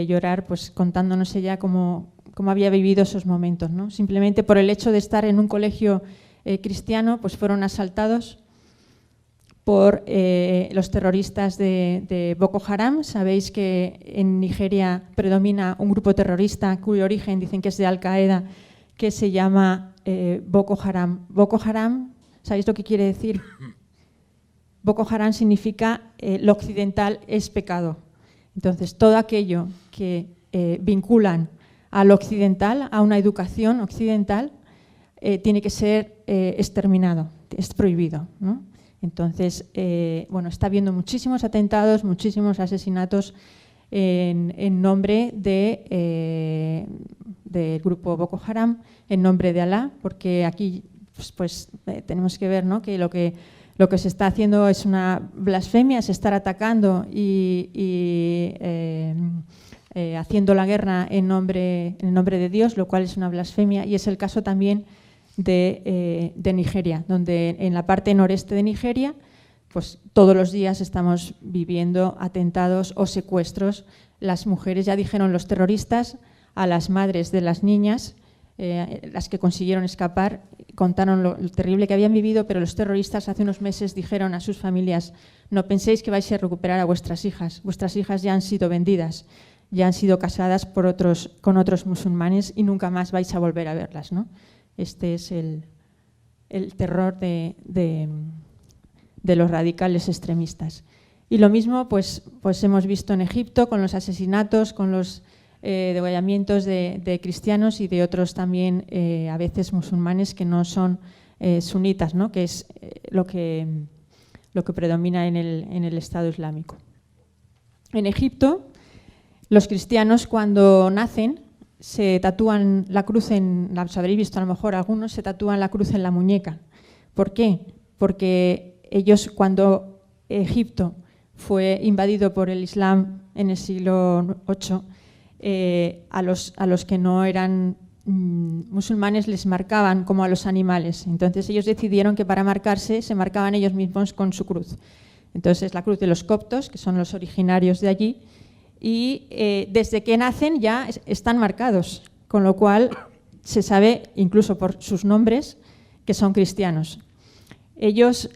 B: llorar, pues contándonos ella cómo había vivido esos momentos, ¿no? Simplemente por el hecho de estar en un colegio cristiano, pues fueron asaltados por los terroristas de Boko Haram. Sabéis que en Nigeria predomina un grupo terrorista cuyo origen dicen que es de Al-Qaeda, que se llama Boko Haram. Boko Haram, ¿sabéis lo que quiere decir? Boko Haram significa lo occidental es pecado. Entonces, todo aquello que vinculan a lo occidental, a una educación occidental, tiene que ser exterminado, es prohibido, ¿no? Entonces, bueno, está habiendo muchísimos atentados, muchísimos asesinatos en nombre del grupo Boko Haram, en nombre de Alá, porque aquí pues tenemos que ver, ¿no?, que lo que se está haciendo es una blasfemia, es estar atacando y haciendo la guerra en nombre de Dios, lo cual es una blasfemia, y es el caso también de Nigeria, donde en la parte noreste de Nigeria pues todos los días estamos viviendo atentados o secuestros. Las mujeres, ya dijeron los terroristas, a las madres de las niñas, las que consiguieron escapar, contaron lo terrible que habían vivido, pero los terroristas hace unos meses dijeron a sus familias: no penséis que vais a recuperar a vuestras hijas ya han sido vendidas, ya han sido casadas con otros musulmanes y nunca más vais a volver a verlas, ¿no? Este es el terror de los radicales extremistas. Y lo mismo pues hemos visto en Egipto con los asesinatos, con los degollamientos de cristianos y de otros también a veces musulmanes que no son sunitas, ¿no?, que es lo que predomina en el Estado Islámico. En Egipto, los cristianos cuando nacen se tatúan la cruz os habréis visto a lo mejor algunos, se tatúan la cruz en la muñeca. ¿Por qué? Porque ellos, cuando Egipto fue invadido por el Islam en el siglo VIII, a los que no eran musulmanes les marcaban como a los animales. Entonces ellos decidieron que para marcarse se marcaban ellos mismos con su cruz. Entonces la cruz de los coptos, que son los originarios de allí, y desde que nacen ya están marcados, con lo cual se sabe, incluso por sus nombres, que son cristianos. Ellos,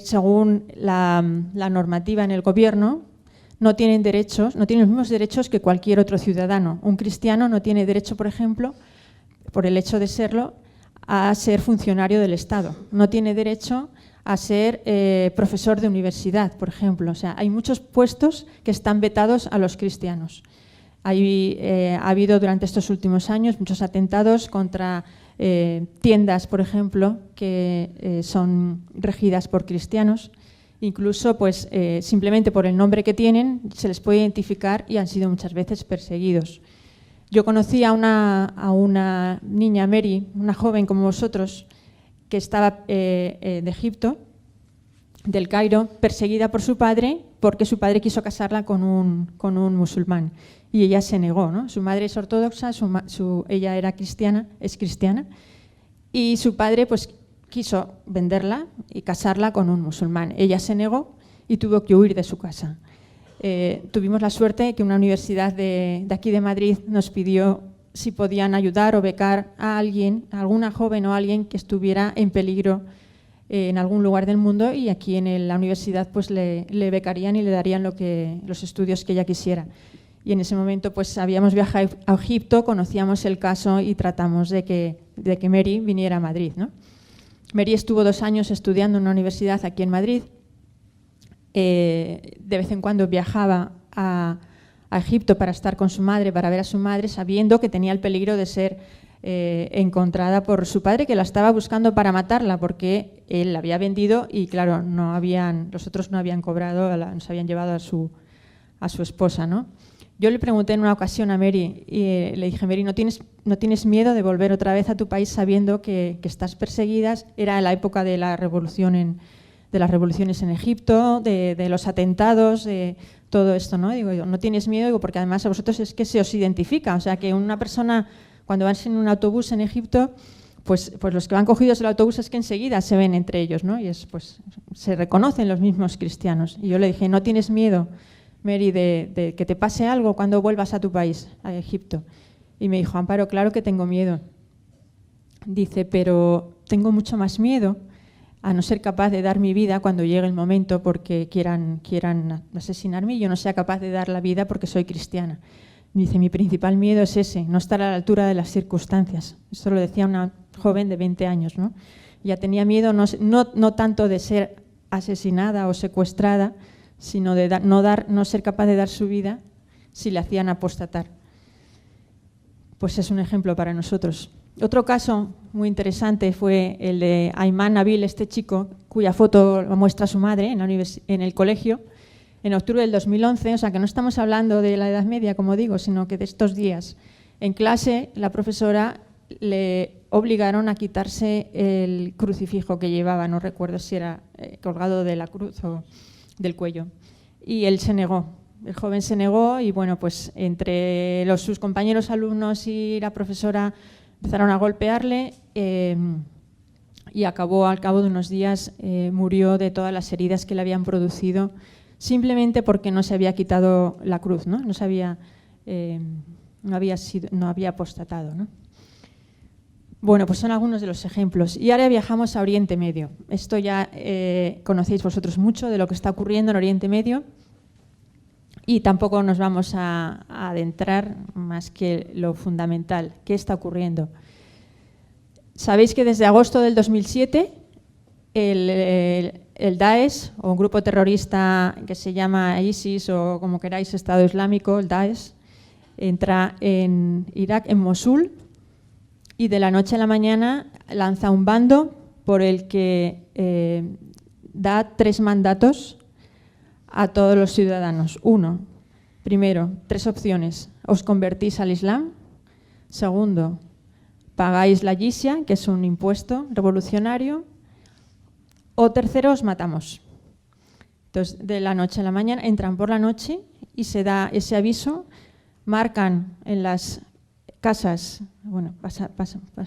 B: según la normativa en el gobierno, no tienen los mismos derechos que cualquier otro ciudadano. Un cristiano no tiene derecho, por ejemplo, por el hecho de serlo, a ser funcionario del Estado. No tiene derecho a ser profesor de universidad, por ejemplo. O sea, hay muchos puestos que están vetados a los cristianos. Ha habido durante estos últimos años muchos atentados contra tiendas, por ejemplo, que son regidas por cristianos. Incluso, pues, simplemente por el nombre que tienen se les puede identificar y han sido muchas veces perseguidos. Yo conocí a una niña, Mary, una joven como vosotros, que estaba de Egipto, del Cairo, perseguida por su padre porque su padre quiso casarla con un musulmán y ella se negó, ¿no? Su madre es ortodoxa, ella es cristiana, y su padre pues quiso venderla y casarla con un musulmán. Ella se negó y tuvo que huir de su casa. tuvimos la suerte de que una universidad de aquí de Madrid nos pidió si podían ayudar o becar a alguien, a alguna joven o alguien que estuviera en peligro en algún lugar del mundo, y aquí en la universidad pues le becarían y le darían los estudios que ella quisiera. Y en ese momento pues habíamos viajado a Egipto, conocíamos el caso y tratamos de que Mary viniera a Madrid, ¿no? Mary estuvo 2 años estudiando en una universidad aquí en Madrid. De vez en cuando viajaba a Egipto para estar con su madre, para ver a su madre, sabiendo que tenía el peligro de ser encontrada por su padre, que la estaba buscando para matarla, porque él la había vendido y, claro, los otros no habían cobrado, nos habían llevado a su esposa, ¿no? Yo le pregunté en una ocasión a Mary y le dije: Mary, ¿no tienes miedo de volver otra vez a tu país sabiendo que estás perseguida? Era la época de las revoluciones en Egipto, de los atentados, de todo esto, ¿no? Digo, ¿no tienes miedo? Digo, porque además a vosotros es que se os identifica. O sea, que una persona, cuando vas en un autobús en Egipto, pues los que van cogidos del autobús es que enseguida se ven entre ellos, ¿no? Y pues se reconocen los mismos cristianos. Y yo le dije: ¿no tienes miedo, Mary, de que te pase algo cuando vuelvas a tu país, a Egipto? Y me dijo: Amparo, claro que tengo miedo. Dice: pero tengo mucho más miedo a no ser capaz de dar mi vida cuando llegue el momento porque quieran asesinarme y yo no sea capaz de dar la vida porque soy cristiana. Dice: mi principal miedo es ese, no estar a la altura de las circunstancias. Esto lo decía una joven de 20 años, ¿no? Ya tenía miedo no tanto de ser asesinada o secuestrada, sino de no ser capaz de dar su vida si le hacían apostatar. Pues es un ejemplo para nosotros. Otro caso muy interesante fue el de Ayman Nabil, este chico cuya foto lo muestra su madre en el colegio, en octubre del 2011, o sea que no estamos hablando de la Edad Media, como digo, sino que de estos días. En clase, la profesora le obligaron a quitarse el crucifijo que llevaba, no recuerdo si era colgado de la cruz o del cuello, y él se negó. El joven se negó y, bueno, pues entre sus compañeros alumnos y la profesora empezaron a golpearle y al cabo de unos días murió de todas las heridas que le habían producido, simplemente porque no se había quitado la cruz, ¿no? No había apostatado, ¿no? Bueno, pues son algunos de los ejemplos. Y ahora viajamos a Oriente Medio. Esto ya conocéis vosotros mucho de lo que está ocurriendo en Oriente Medio y tampoco nos vamos a adentrar más que lo fundamental. ¿Qué está ocurriendo? Sabéis que desde agosto del 2007 el Daesh, o un grupo terrorista que se llama ISIS o como queráis, Estado Islámico, el Daesh, entra en Irak, en Mosul, y de la noche a la mañana lanza un bando por el que da 3 mandatos a todos los ciudadanos. Primero, 3 opciones: os convertís al Islam. Segundo, pagáis la jizya, que es un impuesto revolucionario. O tercero, os matamos. Entonces, de la noche a la mañana, entran por la noche y se da ese aviso, marcan en las casas, bueno, pasa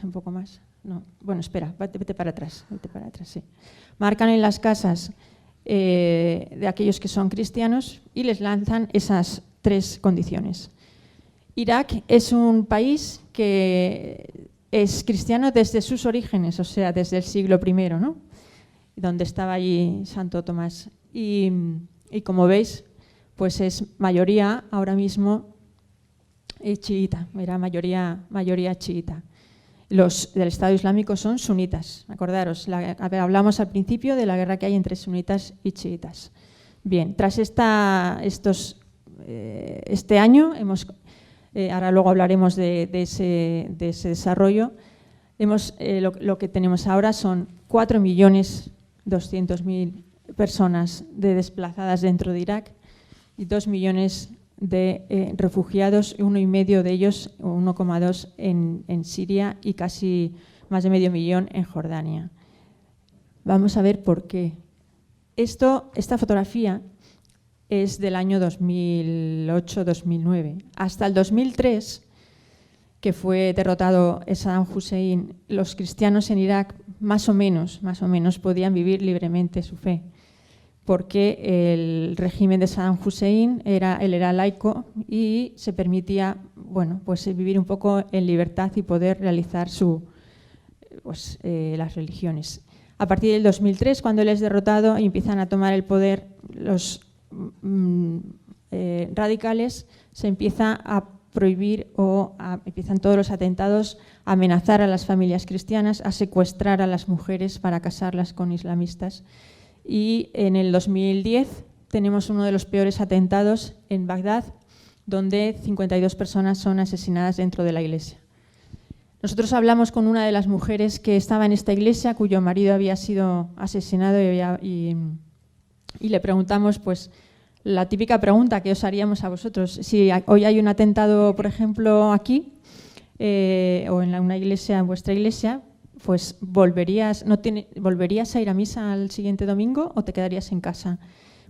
B: un poco más. No, bueno, espera, vete para atrás, sí. Marcan en las casas de aquellos que son cristianos y les lanzan esas 3 condiciones. Irak es un país que es cristiano desde sus orígenes, o sea, desde el siglo I, ¿no? Donde estaba allí Santo Tomás. Y como veis, pues es mayoría ahora mismo chiita, era mayoría chiita. Los del Estado Islámico son sunitas, acordaros, hablamos al principio de la guerra que hay entre sunitas y chiitas. Bien, tras este año, ahora luego hablaremos de ese desarrollo, lo que tenemos ahora son 4.200.000 personas desplazadas dentro de Irak y 2 millones de refugiados, 1,5 de ellos, 1,2 en Siria y casi más de medio millón en Jordania. Vamos a ver por qué. Esta fotografía es del año 2008-2009. Hasta el 2003, que fue derrotado Saddam Hussein, los cristianos en Irak más o menos podían vivir libremente su fe. porque el régimen de Saddam Hussein era laico y se permitía, bueno, pues vivir un poco en libertad y poder realizar las religiones. A partir del 2003, cuando él es derrotado y empiezan a tomar el poder los radicales, se empieza a prohibir empiezan todos los atentados a amenazar a las familias cristianas, a secuestrar a las mujeres para casarlas con islamistas. Y en el 2010 tenemos uno de los peores atentados en Bagdad, donde 52 personas son asesinadas dentro de la iglesia. Nosotros hablamos con una de las mujeres que estaba en esta iglesia, cuyo marido había sido asesinado y le preguntamos, pues, la típica pregunta que os haríamos a vosotros. Si hoy hay un atentado, por ejemplo, aquí, o en una iglesia, en vuestra iglesia, pues ¿volverías a ir a misa al siguiente domingo o te quedarías en casa?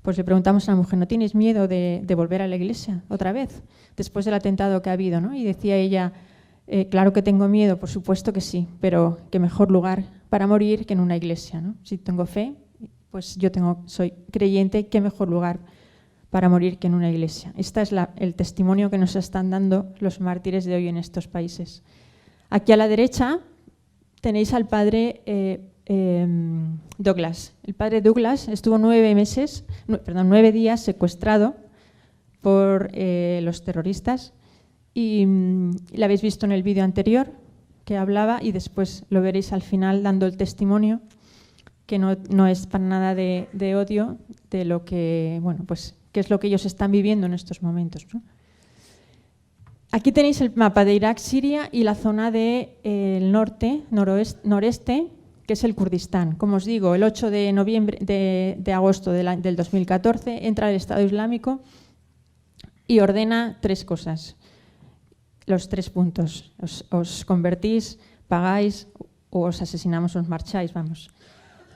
B: Pues le preguntamos a la mujer, ¿no tienes miedo de volver a la iglesia otra vez, después del atentado que ha habido, ¿no? Y decía ella, claro que tengo miedo, por supuesto que sí, pero qué mejor lugar para morir que en una iglesia, ¿no? Si tengo fe, pues soy creyente, qué mejor lugar para morir que en una iglesia. Este es el testimonio que nos están dando los mártires de hoy en estos países. Aquí a la derecha tenéis al padre Douglas. El padre Douglas estuvo 9 días secuestrado por los terroristas y lo habéis visto en el vídeo anterior que hablaba y después lo veréis al final dando el testimonio que no es para nada de odio de lo que, bueno, pues qué es lo que ellos están viviendo en estos momentos, ¿no? Aquí tenéis el mapa de Irak, Siria y la zona del noreste, que es el Kurdistán. Como os digo, el 8 de agosto del 2014 entra el Estado Islámico y ordena 3 cosas, los 3 puntos. Os convertís, pagáis o os asesinamos o os marcháis, vamos.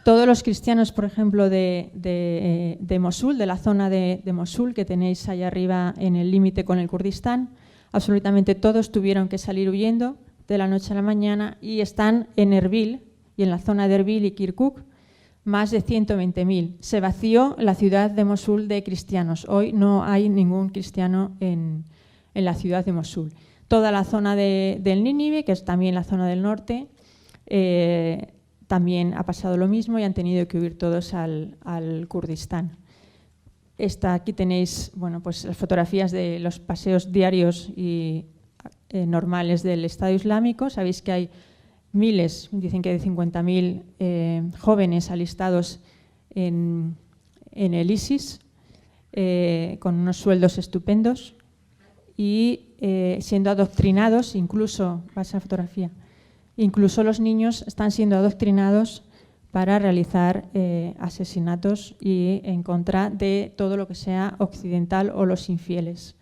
B: Todos los cristianos, por ejemplo, de Mosul, de la zona de Mosul, que tenéis ahí arriba en el límite con el Kurdistán, absolutamente todos tuvieron que salir huyendo de la noche a la mañana y están en Erbil y en la zona de Erbil y Kirkuk, más de 120.000. Se vació la ciudad de Mosul de cristianos. Hoy no hay ningún cristiano en la ciudad de Mosul. Toda la zona del Nínive, que es también la zona del norte, también ha pasado lo mismo y han tenido que huir todos al Kurdistán. Aquí tenéis, bueno, pues las fotografías de los paseos diarios y normales del Estado Islámico. Sabéis que hay miles, dicen que de 50.000 jóvenes alistados en el ISIS, con unos sueldos estupendos y siendo adoctrinados, incluso, pasa la fotografía, incluso los niños están siendo adoctrinados para realizar asesinatos y en contra de todo lo que sea occidental o los infieles.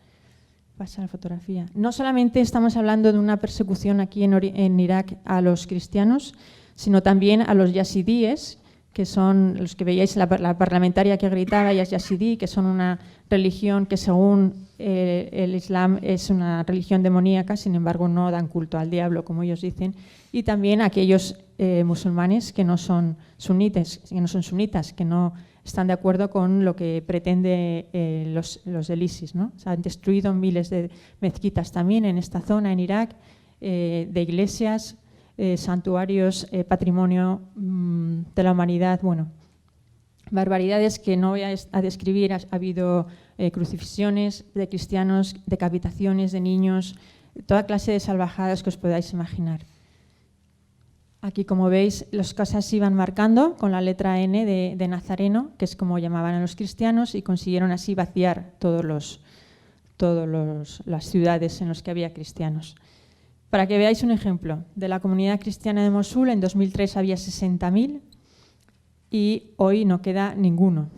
B: Pasa la fotografía. No solamente estamos hablando de una persecución aquí en Irak a los cristianos, sino también a los yazidíes, que son los que veíais, la parlamentaria que gritaba, y es yazidí, que son una religión que según el Islam es una religión demoníaca, sin embargo no dan culto al diablo, como ellos dicen, y también aquellos musulmanes que no son sunitas, que no están de acuerdo con lo que pretende los del ISIS, ¿no? Se han destruido miles de mezquitas también en esta zona, en Irak, de iglesias, santuarios, patrimonio de la humanidad, bueno, barbaridades que no voy a describir. Ha habido crucifixiones de cristianos, decapitaciones de niños, toda clase de salvajadas que os podáis imaginar. Aquí, como veis, las casas se iban marcando con la letra N de Nazareno, que es como llamaban a los cristianos, y consiguieron así vaciar todas las ciudades en las que había cristianos. Para que veáis un ejemplo, de la comunidad cristiana de Mosul, en 2003 había 60.000 y hoy no queda ninguno.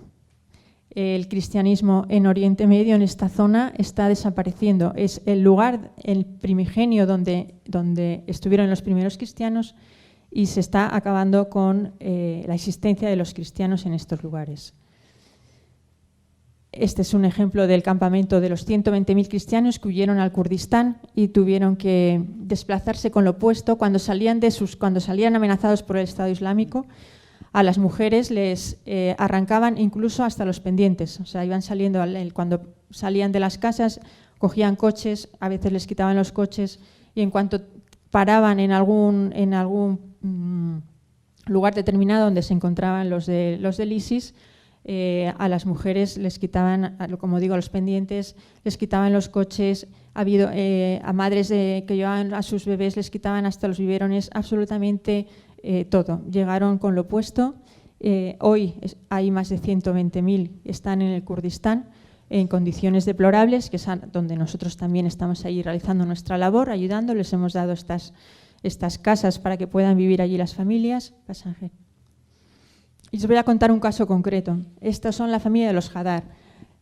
B: El cristianismo en Oriente Medio, en esta zona, está desapareciendo. Es el lugar, el primigenio donde estuvieron los primeros cristianos, y se está acabando con la existencia de los cristianos en estos lugares. Este es un ejemplo del campamento de los 120.000 cristianos que huyeron al Kurdistán y tuvieron que desplazarse con lo opuesto cuando salían amenazados por el Estado Islámico. A las mujeres les arrancaban incluso hasta los pendientes, o sea, iban saliendo, cuando salían de las casas, cogían coches, a veces les quitaban los coches y en cuanto paraban en algún lugar determinado donde se encontraban los del ISIS, a las mujeres les quitaban, como digo, los pendientes, les quitaban los coches, a madres que llevaban a sus bebés les quitaban hasta los biberones, absolutamente todo. Llegaron con lo puesto. Hoy hay más de 120.000, están en el Kurdistán en condiciones deplorables, que es donde nosotros también estamos ahí realizando nuestra labor, ayudando. Les hemos dado estas casas para que puedan vivir allí las familias. Pasaje. Y os voy a contar un caso concreto. Estos son la familia de los Hadar.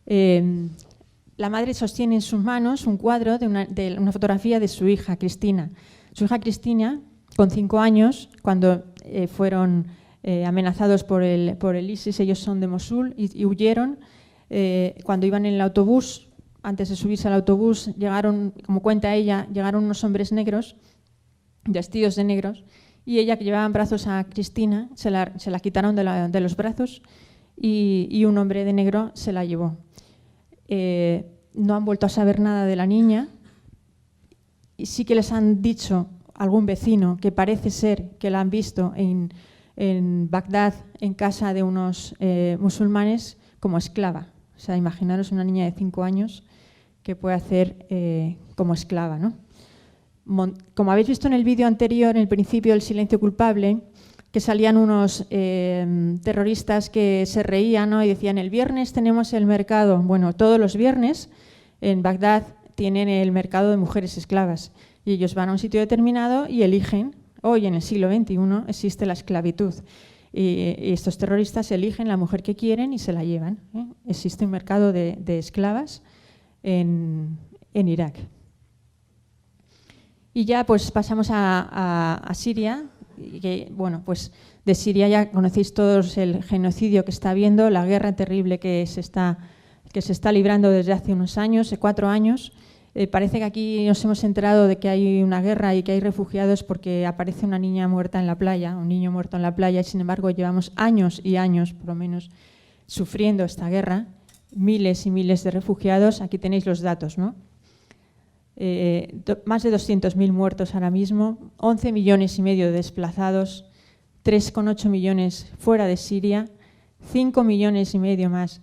B: La madre sostiene en sus manos un cuadro de una fotografía de su hija, Cristina. Su hija Cristina, con 5 años, cuando fueron amenazados por el ISIS, ellos son de Mosul y huyeron. Cuando iban en el autobús, antes de subirse al autobús, llegaron, como cuenta ella, llegaron unos hombres negros, vestidos de negros, y ella, que llevaba en brazos a Cristina, se la quitaron de los brazos y un hombre de negro se la llevó. No han vuelto a saber nada de la niña y sí que les han dicho algún vecino que parece ser que la han visto en Bagdad, en casa de unos musulmanes, como esclava. O sea, imaginaros una niña de 5 años que puede hacer como esclava, ¿no? Como habéis visto en el vídeo anterior, en el principio del silencio culpable, que salían unos terroristas que se reían, ¿no? Y decían, el viernes tenemos el mercado. Bueno, todos los viernes en Bagdad tienen el mercado de mujeres esclavas y ellos van a un sitio determinado y eligen. Hoy, en el siglo XXI, existe la esclavitud y estos terroristas eligen la mujer que quieren y se la llevan, ¿eh? Existe un mercado de esclavas en Irak. Y ya pues pasamos a Siria, que, bueno, pues de Siria ya conocéis todos el genocidio que está habiendo, la guerra terrible que se está librando desde hace unos años, 4 años. Parece que aquí nos hemos enterado de que hay una guerra y que hay refugiados porque aparece una niña muerta en la playa, un niño muerto en la playa, y sin embargo llevamos años y años, por lo menos, sufriendo esta guerra, miles y miles de refugiados. Aquí tenéis los datos, ¿no? Más de 200.000 muertos ahora mismo, 11 millones y medio de desplazados, 3,8 millones fuera de Siria, 5 millones y medio más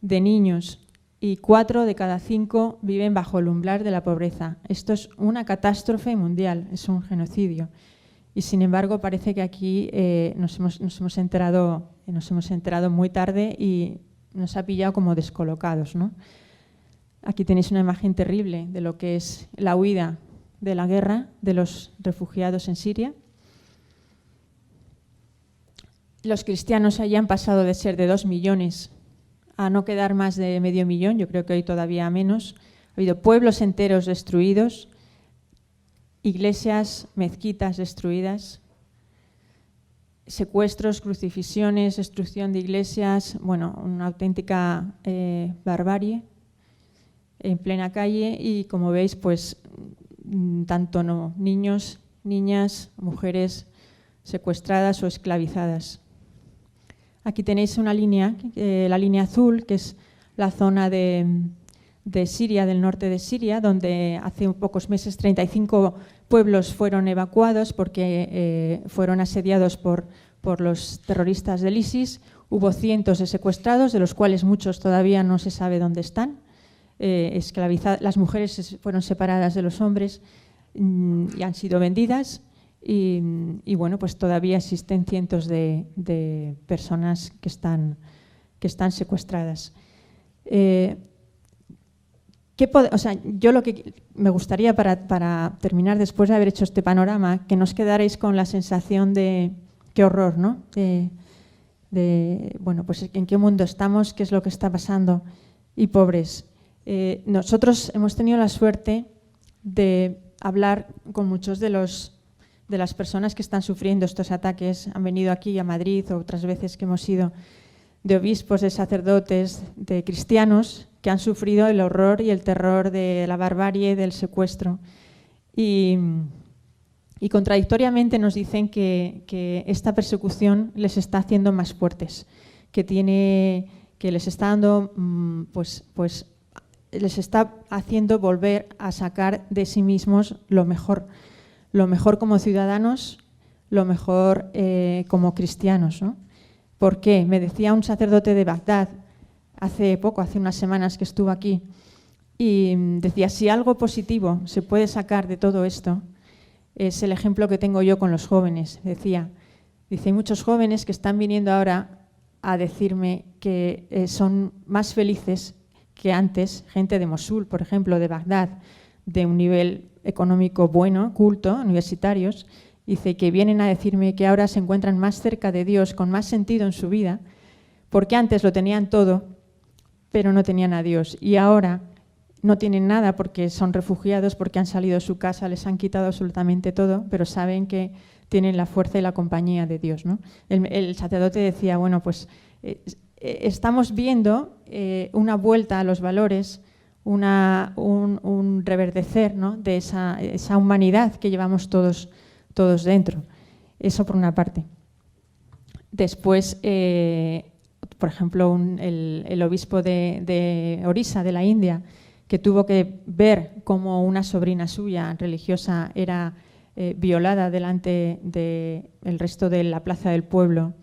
B: de niños y 4 de cada 5 viven bajo el umbral de la pobreza. Esto es una catástrofe mundial, es un genocidio. Y sin embargo parece que aquí nos hemos enterado muy tarde y nos ha pillado como descolocados, ¿no? Aquí tenéis una imagen terrible de lo que es la huida de la guerra de los refugiados en Siria. Los cristianos allí han pasado de ser de 2 millones a no quedar más de medio millón, yo creo que hoy todavía menos. Ha habido pueblos enteros destruidos, iglesias, mezquitas destruidas, secuestros, crucifixiones, destrucción de iglesias, bueno, una auténtica barbarie en plena calle y, como veis, pues tanto niños, niñas, mujeres secuestradas o esclavizadas. Aquí tenéis una línea, la línea azul, que es la zona de Siria, del norte de Siria, donde hace pocos meses 35 pueblos fueron evacuados porque fueron asediados por los terroristas del ISIS. Hubo cientos de secuestrados, de los cuales muchos todavía no se sabe dónde están. Las mujeres fueron separadas de los hombres y han sido vendidas. Y bueno, pues todavía existen cientos de personas que están secuestradas. Yo lo que me gustaría para terminar, después de haber hecho este panorama, que no os quedaréis con la sensación de qué horror, ¿no? Bueno, pues en qué mundo estamos, qué es lo que está pasando, y pobres. Nosotros hemos tenido la suerte de hablar con muchos de las personas que están sufriendo estos ataques. Han venido aquí a Madrid, o otras veces que hemos ido, de obispos, de sacerdotes, de cristianos que han sufrido el horror y el terror de la barbarie, del secuestro. Y Y contradictoriamente nos dicen que esta persecución les está haciendo más fuertes, que les está dando, pues les está haciendo volver a sacar de sí mismos lo mejor como ciudadanos, lo mejor como cristianos, ¿no? ¿Por qué? Me decía un sacerdote de Bagdad hace unas semanas que estuvo aquí, y decía, si algo positivo se puede sacar de todo esto, es el ejemplo que tengo yo con los jóvenes. Dice, hay muchos jóvenes que están viniendo ahora a decirme que son más felices que antes, gente de Mosul, por ejemplo, de Bagdad, de un nivel económico bueno, culto, universitarios, dice que vienen a decirme que ahora se encuentran más cerca de Dios, con más sentido en su vida, porque antes lo tenían todo, pero no tenían a Dios, y ahora no tienen nada porque son refugiados, porque han salido de su casa, les han quitado absolutamente todo, pero saben que tienen la fuerza y la compañía de Dios, ¿no? El sacerdote decía, bueno, pues estamos viendo una vuelta a los valores, un reverdecer, ¿no?, de esa humanidad que llevamos todos dentro. Eso por una parte. Después, por ejemplo, el obispo de Orissa, de la India, que tuvo que ver cómo una sobrina suya religiosa era violada delante del resto de la plaza del pueblo,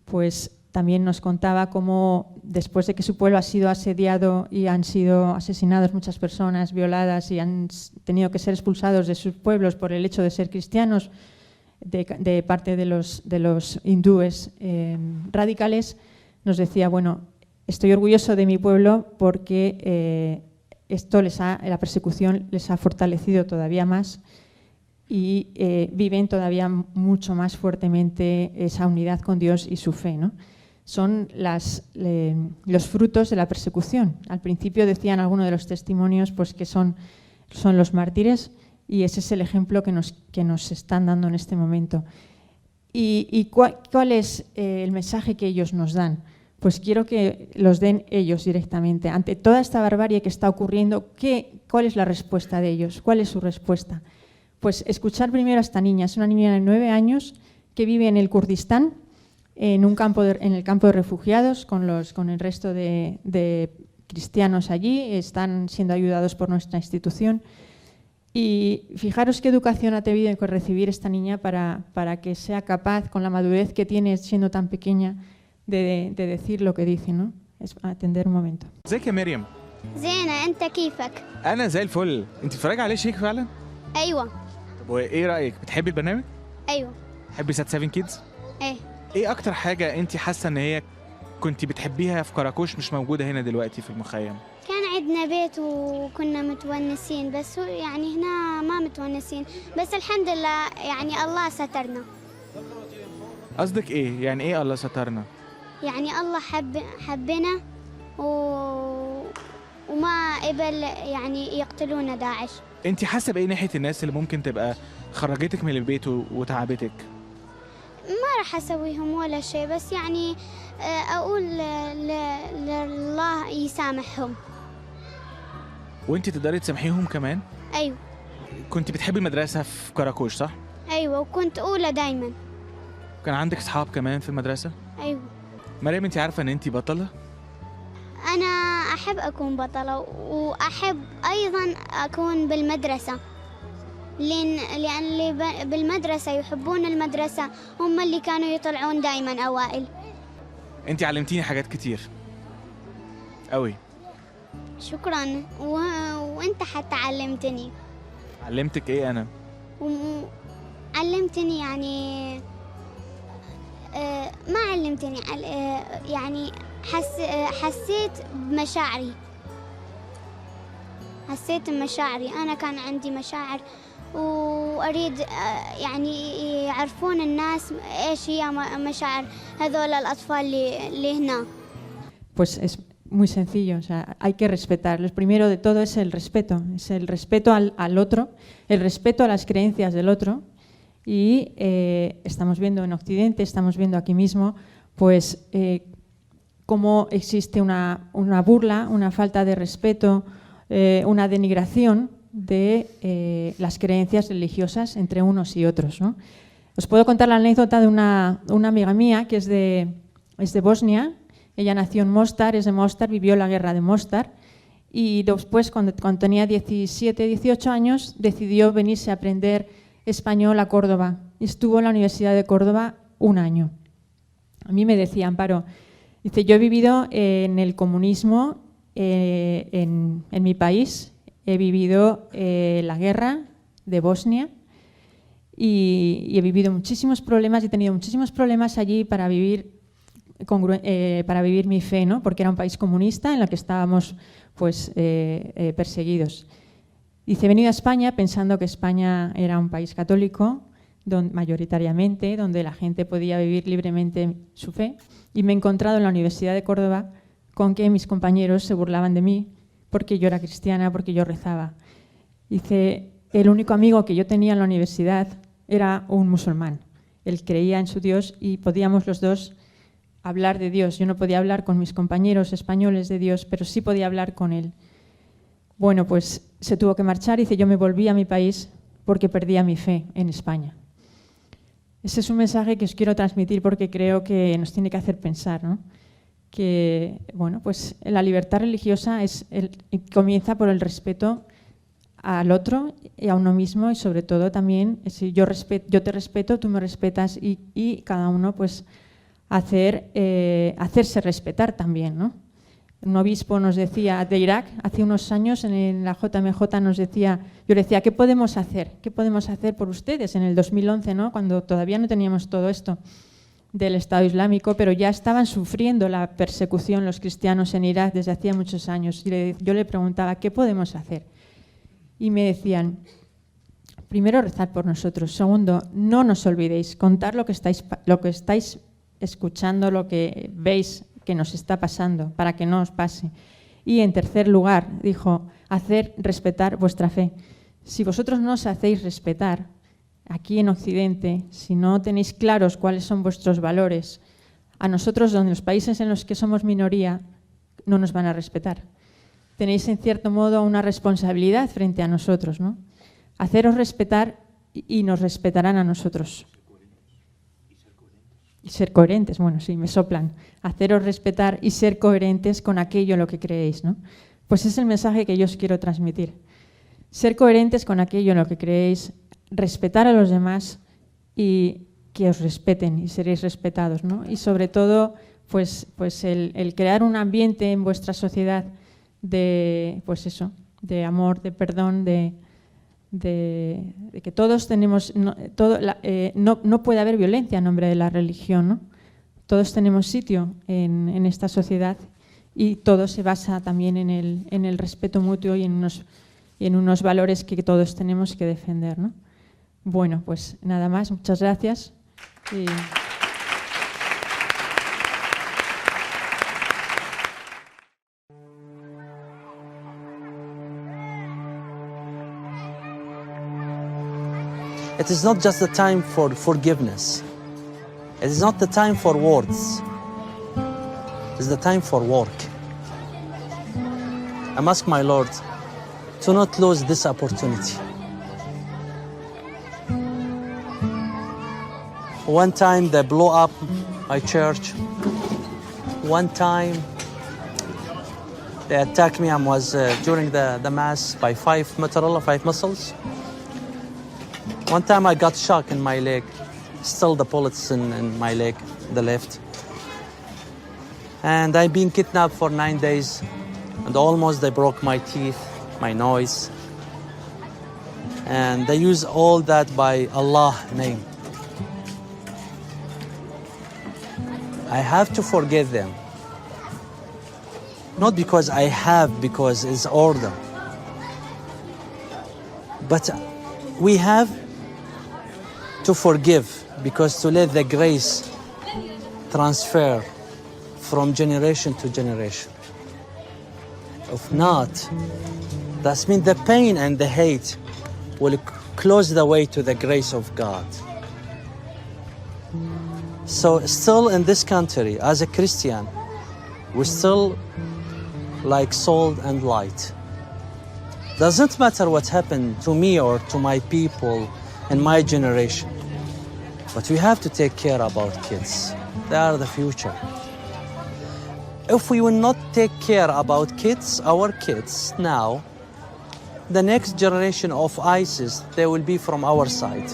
B: pues también nos contaba cómo después de que su pueblo ha sido asediado y han sido asesinadas muchas personas, violadas, y han tenido que ser expulsados de sus pueblos por el hecho de ser cristianos de parte de los hindúes radicales, nos decía, bueno, estoy orgulloso de mi pueblo porque la persecución les ha fortalecido todavía más y viven todavía mucho más fuertemente esa unidad con Dios y su fe, ¿no? Son los frutos de la persecución. Al principio decían algunos de los testimonios pues, que son los mártires, y ese es el ejemplo que nos están dando en este momento. ¿Y cuál es el mensaje que ellos nos dan? Pues quiero que los den ellos directamente. Ante toda esta barbarie que está ocurriendo, ¿cuál es la respuesta de ellos? ¿Cuál es su respuesta? Pues escuchar primero a esta niña. Es una niña de 9 años que vive en el Kurdistán, en el campo de refugiados, con el resto de cristianos allí. Están siendo ayudados por nuestra institución. Y fijaros qué educación ha tenido que recibir esta niña para que sea capaz, con la madurez que tiene siendo tan pequeña, de decir lo que dice, ¿no? Es atender un momento.
H: ازيك يا مريم؟
I: زينة، أنت كيفك؟
H: أنا زي الفل، أنت بتتفرجي عليه شيخ فعلا؟
I: أيوة.
H: طب وإيه رأيك؟ بتحبي البرنامج؟
I: أيوة.
H: بتحبي سات 7 كيدز؟
I: إيه.
H: إيه أكتر حاجة أنت حاسة إن هي كنت بتحبيها في كراكوش مش موجودة هنا دلوقتي في المخيم؟
I: كان عندنا بيت وكنا متونسين، بس يعني هنا ما متونسين، بس الحمد لله يعني الله سترنا.
H: قصدك إيه؟ يعني إيه الله سترنا؟
I: يعني الله حبنا وما قبل يعني يقتلونا داعش.
H: أنت حاسة بإيه ناحية الناس اللي ممكن تبقى خرجتك من البيت وتعبتك؟
I: ما راح أسويهم ولا شيء، بس يعني أقول لله يسامحهم.
H: وأنت تقدري تسامحيهم كمان؟
I: أيوة.
H: كنت بتحبي المدرسة في كراكوش صح؟
I: أيوة، وكنت أولى دايما.
H: كان عندك أصحاب كمان في المدرسة؟
I: أيوة.
H: مريم أنت عارفة إن أنت بطلة؟
I: أنا أحب أكون بطلة، وأحب أيضا أكون بالمدرسة، لأن اللي بالمدرسة يحبون المدرسة هم اللي كانوا يطلعون دايما أوائل.
H: أنت علمتيني حاجات كتير أوي.
I: شكرا. وأنت حتى علمتني.
H: علمتك إيه أنا؟
I: علمتني يعني ما علمتني يعني حسيت بمشاعري. حسيت بمشاعري. أنا كان عندي مشاعر وأريد يعني يعرفون الناس إيش هي مشاعر هذول الأطفال اللي هنا.
B: Pues es muy sencillo, o sea, hay que respetar. Lo primero de todo es el respeto al otro, el respeto a las creencias del otro. Y estamos viendo en Occidente, estamos viendo aquí mismo, pues cómo existe una burla, una falta de respeto, una denigración de las creencias religiosas entre unos y otros, ¿no? Os puedo contar la anécdota de una amiga mía que es de Bosnia. Ella nació en Mostar, es de Mostar, vivió la guerra de Mostar y después, cuando tenía 17, 18 años, decidió venirse a aprender español a Córdoba. Estuvo en la Universidad de Córdoba 1 año. A mí me decía, Amparo, dice, yo he vivido en el comunismo en mi país, he vivido la guerra de Bosnia y he vivido muchísimos problemas, he tenido muchísimos problemas allí para vivir mi fe, ¿no? Porque era un país comunista en el que estábamos pues, perseguidos. Dice, he venido a España pensando que España era un país católico, mayoritariamente, donde la gente podía vivir libremente su fe, y me he encontrado en la Universidad de Córdoba con que mis compañeros se burlaban de mí porque yo era cristiana, porque yo rezaba. Dice, el único amigo que yo tenía en la universidad era un musulmán. Él creía en su Dios y podíamos los dos hablar de Dios. Yo no podía hablar con mis compañeros españoles de Dios, pero sí podía hablar con él. Bueno, pues se tuvo que marchar y dice, yo me volví a mi país porque perdía mi fe en España. Ese es un mensaje que os quiero transmitir porque creo que nos tiene que hacer pensar, ¿no? Que, bueno, pues la libertad religiosa comienza por el respeto al otro y a uno mismo, y sobre todo también, si yo te respeto, tú me respetas, y cada uno pues hacerse respetar también, ¿no? Un obispo nos decía, de Irak, hace unos años en la JMJ nos decía, yo le decía, ¿qué podemos hacer? ¿Qué podemos hacer por ustedes? En el 2011, ¿no? Cuando todavía no teníamos todo esto del Estado Islámico, pero ya estaban sufriendo la persecución los cristianos en Irak desde hacía muchos años. Y yo le preguntaba, ¿qué podemos hacer? Y me decían, primero, rezar por nosotros. Segundo, no nos olvidéis, contar lo que estáis escuchando, lo que veis que nos está pasando, para que no os pase. Y en tercer lugar, dijo, hacer respetar vuestra fe. Si vosotros no os hacéis respetar, aquí en Occidente, si no tenéis claros cuáles son vuestros valores, a nosotros, donde los países en los que somos minoría, no nos van a respetar. Tenéis, en cierto modo, una responsabilidad frente a nosotros, ¿no? Haceros respetar y nos respetarán a nosotros. Y ser coherentes, bueno, sí, me soplan. Haceros respetar y ser coherentes con aquello en lo que creéis, ¿no? Pues es el mensaje que yo os quiero transmitir. Ser coherentes con aquello en lo que creéis, respetar a los demás y que os respeten y seréis respetados, ¿no? Y sobre todo, pues el crear un ambiente en vuestra sociedad de, pues eso, de amor, de perdón, de que todos tenemos, no puede haber violencia en nombre de la religión, ¿no? Todos tenemos sitio en esta sociedad y todo se basa también en el respeto mutuo y en unos valores que todos tenemos que defender, ¿no? Bueno, pues nada más, muchas gracias.
J: It is not just the time for forgiveness. It is not the time for words. It is the time for work. I ask my Lord to not lose this opportunity. One time they blew up my church. One time they attacked me and was during the mass by 5 missiles. One time I got shot in my leg, still the bullets in my leg, the left. And I've been kidnapped for 9 days, and almost they broke my teeth, my nose. And they use all that by Allah's name. I have to forgive them. Not because I have, because it's order. But we have to forgive, because to let the grace transfer from generation to generation. If not, that means the pain and the hate will close the way to the grace of God. So still in this country, as a Christian, we still like salt and light. Doesn't matter what happened to me or to my people in my generation. But we have to take care about kids. They are the future. If we will not take care about kids, our kids now, the next generation of ISIS, they will be from our side.